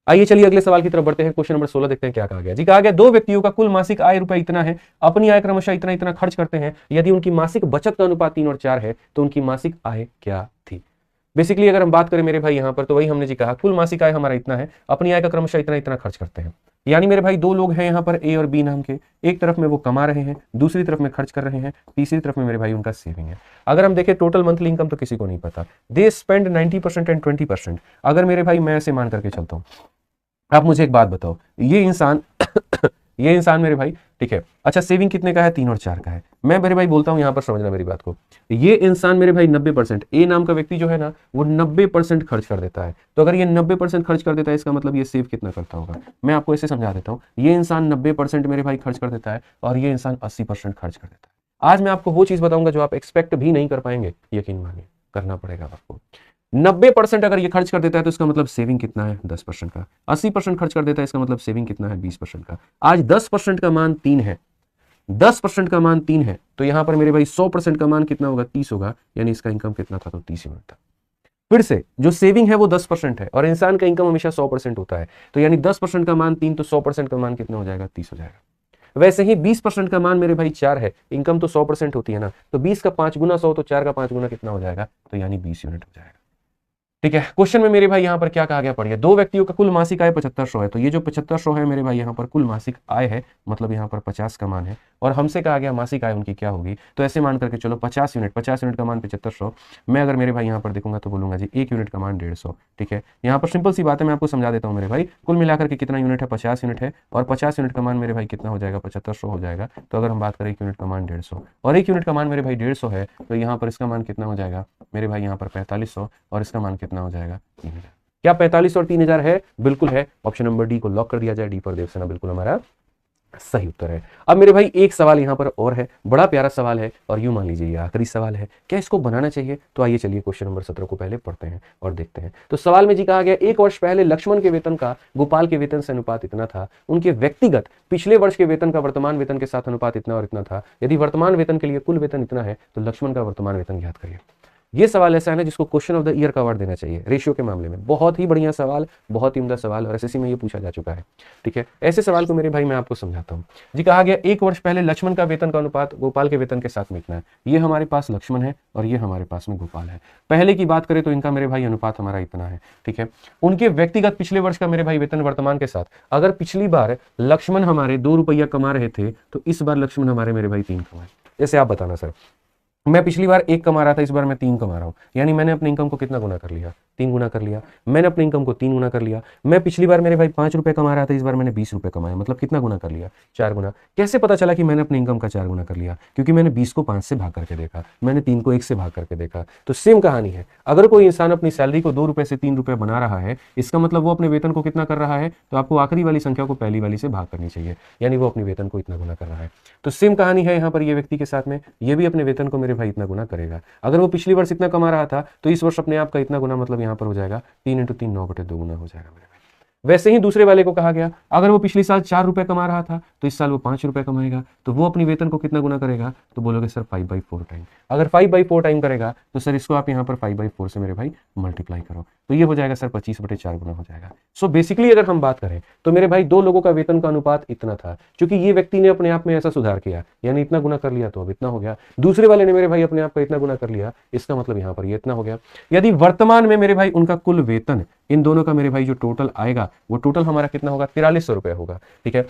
आइए चलिए अगले सवाल की तरफ बढ़ते हैं। क्वेश्चन नंबर 16 देखते हैं क्या कहा गया जी। कहा गया दो व्यक्तियों का कुल मासिक आय रुपए इतना है, अपनी आय क्रमशः इतना इतना खर्च करते हैं, यदि उनकी मासिक बचत का अनुपात 3 और 4 है तो उनकी मासिक आय क्या थी। बेसिकली अगर हम बात करें मेरे भाई यहाँ पर, तो वही हमने जी कहा कुल मासिक आय हमारा इतना है, अपनी आय का क्रमशः इतना इतना खर्च करते हैं। यानी मेरे भाई दो लोग हैं यहाँ पर, ए और बी नाम के, एक तरफ में वो कमा रहे हैं, दूसरी तरफ में खर्च कर रहे हैं, तीसरी तरफ में मेरे भाई उनका सेविंग है। अगर हम देखें टोटल मंथली इनकम तो किसी को नहीं पता, दे स्पेंड 90% एंड 20%। अगर मेरे भाई मैं ऐसे मान करके चलता हूँ, आप मुझे एक बात बताओ, ये इंसान ये इंसान मेरे भाई, ठीक है, अच्छा सेविंग कितने का है, 3 और 4 का है। मैं मेरे भाई बोलता हूं यहां पर समझना मेरी बात को, ये इंसान मेरे भाई 90%, ए नाम का व्यक्ति जो है ना वो 90% खर्च कर देता है। तो अगर ये 90% खर्च कर देता है, इसका मतलब ये सेव कितना करता होगा। मैं आपको ऐसे समझा देता हूं, ये इंसान 90% मेरे भाई खर्च कर देता है और ये इंसान 80% खर्च कर देता है। आज मैं आपको वो चीज बताऊंगा जो आप एक्सपेक्ट भी नहीं कर पाएंगे, यकीन मानिए करना पड़ेगा आपको। 90% अगर ये खर्च कर देता है तो इसका मतलब सेविंग कितना है, 10% का। 80% खर्च कर देता है, इसका मतलब सेविंग कितना है, 20% का। आज 10% का मान 3 है, 10% का मान 3 है, तो यहां पर मेरे भाई 100% का मान कितना होगा, 30 होगा। यानी इसका इनकम कितना था, तो 30 यूनिट था। फिर से जो सेविंग है वो 10% है और इंसान का इनकम हमेशा 100% होता है, तो यानी 10% का मान 3, तो 100% का मान कितना हो जाएगा, 30 हो जाएगा। वैसे ही 20% का मान मेरे भाई 4 है, इनकम तो 100% होती है ना, तो 20 का 5 गुना 100, तो 4 का 5 गुना कितना हो जाएगा, तो यानी 20 यूनिट हो जाएगा। ठीक है, क्वेश्चन में मेरे भाई यहाँ पर क्या कहा गया पढ़िए। दो व्यक्तियों का कुल मासिक आय 7500 है, तो ये जो 7500 है मेरे भाई यहाँ पर कुल मासिक आय है, मतलब यहाँ पर 50 का मान है, और हमसे कहा गया मासिक आय उनकी क्या होगी। तो ऐसे मान करके चलो 50 यूनिट का मान 7500, मैं अगर मेरे भाई यहाँ पर देखूंगा तो बोलूंगा जी 1 यूनिट का मान 150। ठीक है, यहाँ पर सिंपल सी बात है, मैं आपको समझा देता हूँ मेरे भाई। कुल मिलाकर के कितना यूनिट है, 50 यूनिट है, और 50 यूनिट का मान मेरे भाई कितना हो जाएगा, 7500 हो जाएगा। तो अगर हम बात करें 1 यूनिट का मान 150 और 1 यूनिट का मान मेरे भाई 150 है, तो यहाँ पर इसका मान कितना हो जाएगा मेरे भाई यहाँ पर 4500, और इसका मान कितना हो जाएगा, 3000। क्या 45 और 3000 है? बिल्कुल है। ऑप्शन नंबर डी को लॉक कर दिया जाए, डी पर देवसेना बिल्कुल हमारा सही उत्तर है। अब मेरे भाई एक सवाल यहां पर और है, बड़ा प्यारा सवाल है, और यूं मान लीजिए ये आखिरी सवाल है। क्या इसको बनाना चाहिए? तो आइए चलिए क्वेश्चन नंबर 17 को पहले पढ़ते हैं और देखते हैं। तो सवाल में जी कहा गया 1 वर्ष पहले लक्ष्मण के वेतन का गोपाल के वेतन से अनुपात इतना था, उनके व्यक्तिगत पिछले वर्ष के वेतन का वर्तमान वेतन के साथ अनुपात इतना और इतना था। यदि वर्तमान वेतन के लिए कुल वेतन इतना है तो लक्ष्मण का वर्तमान वेतन ज्ञात करिए। ये सवाल ऐसा है ना जिसको क्वेश्चन ऑफ द ईयर का अवार्ड देना चाहिए रेशियो के मामले में। बहुत ही बढ़िया सवाल, बहुत ही उम्दा सवाल, और एसएससी में ये पूछा जा चुका है। ठीक है, ऐसे सवाल को मेरे भाई मैं आपको समझाता हूँ जी। कहा गया 1 वर्ष पहले लक्ष्मण का वेतन का अनुपात गोपाल के वेतन के साथ में इतना है। ये हमारे पास लक्ष्मण है और ये हमारे पास में गोपाल है। पहले की बात करें तो इनका मेरे भाई अनुपात हमारा इतना है। ठीक है, उनके व्यक्तिगत पिछले वर्ष का मेरे भाई वेतन वर्तमान के साथ, अगर पिछली बार लक्ष्मण हमारे 2 रुपया कमा रहे थे तो इस बार लक्ष्मण हमारे मेरे भाई 3 कमाए। जैसे आप बताना सर, मैं पिछली बार 1 कमा रहा था, इस बार मैं 3 कमा रहा हूं, यानी मैंने अपने इनकम को कितना गुना कर लिया, 3 गुना कर लिया। मैंने अपने इनकम को 3 गुना कर लिया। मैं पिछली बार मेरे भाई 5 रुपए कमा रहा था, इस बार मैंने 20 रुपए कमाया, मतलब कितना गुना कर लिया, 4 गुना। कैसे पता चला कि मैंने अपने इनकम का 4 गुना कर लिया? क्योंकि मैंने 20 को 5 से भाग करके देखा, मैंने 3 को 1 से भाग करके देखा। तो सेम कहानी है, अगर कोई इंसान अपनी सैलरी को 2 रुपए से 3 रुपए बना रहा है, इसका मतलब वो अपने वेतन को कितना कर रहा है, तो आपको आखिरी वाली संख्या को पहली वाली से भाग करनी चाहिए, यानी वो अपने वेतन को इतना गुना कर रहा है। तो सेम कहानी है यहाँ पर ये व्यक्ति के साथ में, ये भी अपने वेतन को मेरे भाई इतना गुना करेगा। अगर वो पिछली वर्ष इतना कमा रहा था तो इस वर्ष अपने आप का इतना गुना, मतलब यहां पर हो जाएगा 3 × 3 9/2 गुना हो जाएगा मेरे भाई। वैसे ही दूसरे वाले को कहा गया, अगर वो पिछले साल 4 रुपए कमा रहा था तो इस साल वो 5 रुपए कमाएगा, तो वो अपनी वेतन को कितना गुना करेगा? तो बोलोगे सर 5/4 टाइम। अगर 5/4 टाइम करेगा तो सर इसको आप यहाँ पर 5/4 से मेरे भाई मल्टीप्लाई करो, तो ये हो जाएगा सर 25/4 गुना हो जाएगा। सो बेसिकली अगर हम बात करें तो मेरे भाई 2 लोगों का वेतन का अनुपात इतना था, क्योंकि ये व्यक्ति ने अपने आप में ऐसा सुधार किया, यानी इतना गुना कर लिया तो अब इतना हो गया। दूसरे वाले ने मेरे भाई अपने आप का इतना गुना कर लिया, इसका मतलब यहाँ पर ये इतना हो गया। यदि वर्तमान में मेरे भाई उनका कुल वेतन, इन दोनों का मेरे भाई जो टोटल आएगा वो टोटल हमारा कितना होगा? 4300 रुपए होगा। ठीक है,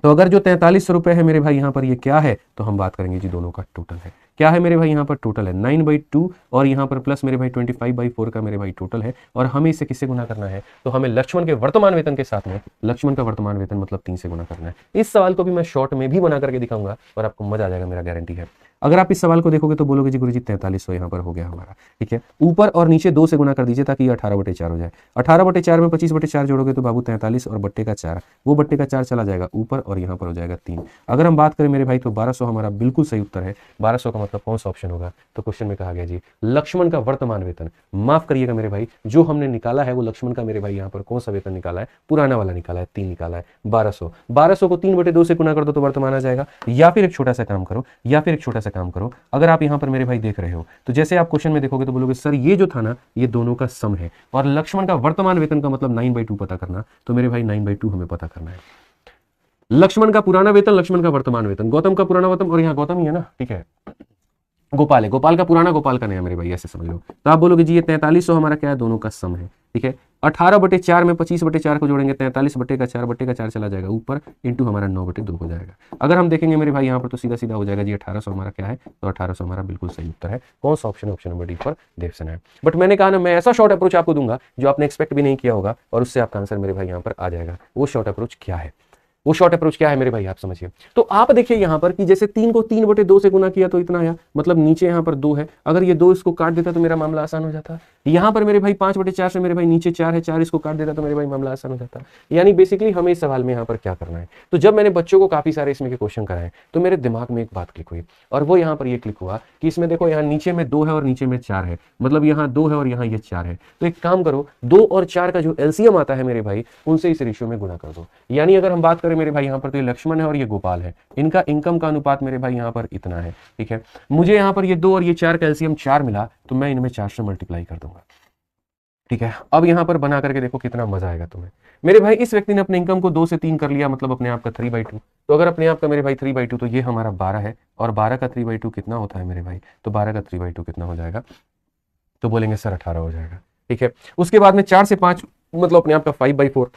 तो अगर जो 4300 रुपए है मेरे भाई यहाँ पर ये क्या है, तो हम बात करेंगे जी दोनों का टोटल है। क्या है मेरे भाई यहाँ पर? टोटल है 9/2 और यहाँ पर प्लस मेरे भाई 25/4 का मेरे भाई टोटल है। और हमें इसे किससे गुना करना है? तो हमें लक्ष्मण के वर्तमान वेतन के साथ में लक्ष्मण का वर्तमान वेतन मतलब 3 से गुना करना है। इस सवाल को भी मैं शॉर्ट में भी बना करके दिखाऊंगा और आपको मजा आ जाएगा, मेरा गारंटी है। अगर आप इस सवाल को देखोगे तो बोलोगे जी गुरुजी 4300 यहाँ पर हो गया हमारा। ठीक है, ऊपर और नीचे 2 से गुना कर दीजिए ताकि ये 18/4 हो जाए। 18/4 में 25/4 जोड़ोगे तो बाबू 43 और बट्टे का 4, वो बट्टे का 4 चला जाएगा ऊपर और यहाँ पर हो जाएगा 3। अगर हम बात करें मेरे भाई तो 1200 हमारा बिल्कुल सही उत्तर है। 1200 का मतलब कौन सा ऑप्शन होगा? तो क्वेश्चन में कहा गया जी लक्ष्मण का वर्तमान वेतन। माफ करिएगा मेरे भाई, जो हमने निकाला है वो लक्ष्मण का मेरे भाई यहाँ पर कौन सा वेतन निकाला है? पुराना वाला निकाला है, 3 निकाला है। 1200 को 3/2 से गुना कर दो तो वर्तमान आ जाएगा। या फिर एक छोटा सा काम करो, या फिर एक छोटा सा से काम करो। अगर आप यहाँ पर मेरे भाई देख रहे हो तो जैसे आप क्वेश्चन में देखोगे तो बोलोगे सर ये जो था ना ये दोनों का सम है, और लक्ष्मण का वर्तमान वेतन का मतलब 9/2 पता करना, तो मेरे भाई 9/2 हमें पता करना है। लक्ष्मण का पुराना वेतन, लक्ष्मण का वर्तमान वेतन, गौतम का पुराना वेतन, और यहाँ गौतम ही है ना, ठीक है, गोपाल है, गोपाल का पुराना, गोपाल का नया मेरे भाई, ऐसे समझ लो। तो आप बोलोगे जी ये 4300 हमारा क्या है, दोनों का सम है, ठीक है। 18/4 में 25/4 को जोड़ेंगे, 43/4 चला जाएगा ऊपर, इंटू हमारा 9/2 हो जाएगा। अगर हम देखेंगे मेरे भाई यहाँ पर तो सीधा सीधा हो जाएगा जी 1800 हमारा क्या है, तो 1800 हमारा बिल्कुल सही उत्तर है। कौन सा ऑप्शन है, ऑप्शन नंबर डी पर देवसेन है। बट मैंने कहा ना मैं ऐसा शॉर्ट अप्रोच आपको दूंगा जो आपने एक्सपेक्ट भी नहीं किया होगा, और उससे आपका आंसर मेरे भाई यहाँ पर आ जाएगा। वो शॉर्ट अप्रोच क्या है, वो शॉर्ट अप्रोच क्या है मेरे भाई, आप समझिए। तो आप देखिए यहाँ पर कि जैसे 3 को 3/2 से गुना किया तो इतना आया, मतलब नीचे यहाँ पर 2 है, अगर ये 2 इसको काट देता तो मेरा मामला आसान हो जाता। यहाँ पर मेरे भाई 5/4 से मेरे भाई नीचे 4 है, 4 इसको काट देता तो मेरे भाई मामला आसान हो जाता। यानी बेसिकली हमें इस सवाल में यहाँ पर क्या करना है। तो जब मैंने बच्चों को काफी सारे इसमें के क्वेश्चन कराए तो मेरे दिमाग में एक बात क्लिक हुई, और वो यहाँ पर ये क्लिक हुआ कि इसमें देखो यहाँ नीचे में 2 है और नीचे में 4 है, मतलब यहाँ 2 है और यहाँ ये 4 है। तो एक काम करो, 2 और 4 का जो एलसीएम आता है मेरे भाई उनसे इस रेशियो में गुना कर दो। यानी अगर हम बात करें मेरे भाई यहाँ पर तो लक्ष्मण है और ये गोपाल है, इनका इनकम का अनुपात मेरे भाई यहाँ पर इतना है, ठीक है। मुझे यहाँ पर ये 2 और ये 4 का एलसीएम 4 मिला, तो मैं इनमें 4 से मल्टीप्लाई कर दूंगा, ठीक है। अब यहाँ पर बना करके देखो कितना मजा आएगा तुम्हें। मेरे भाई इस व्यक्ति ने अपने इनकम को 2 से 3 कर लिया, मतलब अपने आप का 3/2। तो अगर अपने आप का मेरे भाई 3/2 तो ये हमारा 12 है, और 12 का 3/2 कितना होता है मेरे भाई, तो 12 का 3/2 कितना हो जाएगा, तो बोलेंगे सर 18 हो जाएगा, ठीक है। उसके बाद में 4 से 5 मतलब अपने आप का 5/4,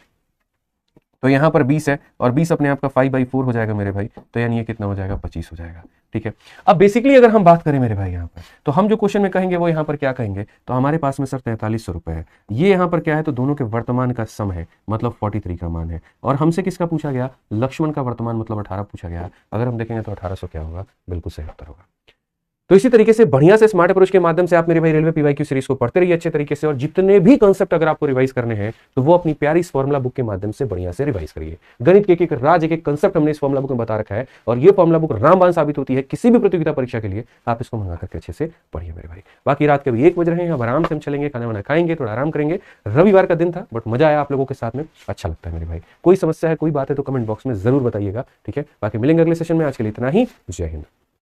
तो यहाँ पर 20 है, और 20 अपने आप का 5/4 हो जाएगा मेरे भाई, तो यानी ये कितना हो जाएगा, 25 हो जाएगा, ठीक है। अब बेसिकली अगर हम बात करें मेरे भाई यहाँ पर, तो हम जो क्वेश्चन में कहेंगे वो यहाँ पर क्या कहेंगे, तो हमारे पास में सर 4300 रुपए है, ये यहाँ पर क्या है, तो दोनों के वर्तमान का सम है, मतलब 43 का मान है, और हमसे किसका पूछा गया, लक्ष्मण का वर्तमान मतलब 18 पूछा गया। अगर हम देखेंगे तो 1800 क्या होगा, बिल्कुल सही उत्तर होगा। तो इसी तरीके से बढ़िया से स्मार्ट अप्रोच के माध्यम से आप मेरे भाई रेलवे पीवाईक्यू सीरीज को पढ़ते रहिए अच्छे तरीके से, और जितने भी कांसेप्ट अगर आपको रिवाइज करने हैं तो वो अपनी प्यारी इस फॉर्मुला बुक के माध्यम से बढ़िया से रिवाइज करिए। गणित के एक राज एक कांसेप्ट हमने इस फॉर्मुला बुक में बता रखा है, और ये फॉर्मुला बुक रामबाण साबित होती है किसी भी प्रतियोगिता परीक्षा के लिए। आप इसको मंगा करके अच्छे से पढ़िए मेरे भाई। बाकी रात के भी 1 बज रहे हैं, अब आराम से हम चलेंगे, खाना वाना खाएंगे, थोड़ा आराम करेंगे। रविवार का दिन था बट मजा आया आप लोगों के साथ में, अच्छा लगता है मेरे भाई। कोई समस्या है, कोई बात है तो कमेंट बॉक्स में जरूर बताइएगा, ठीक है। बाकी मिलेंगे अगले सेशन में, आज के लिए इतना ही, जय हिंद।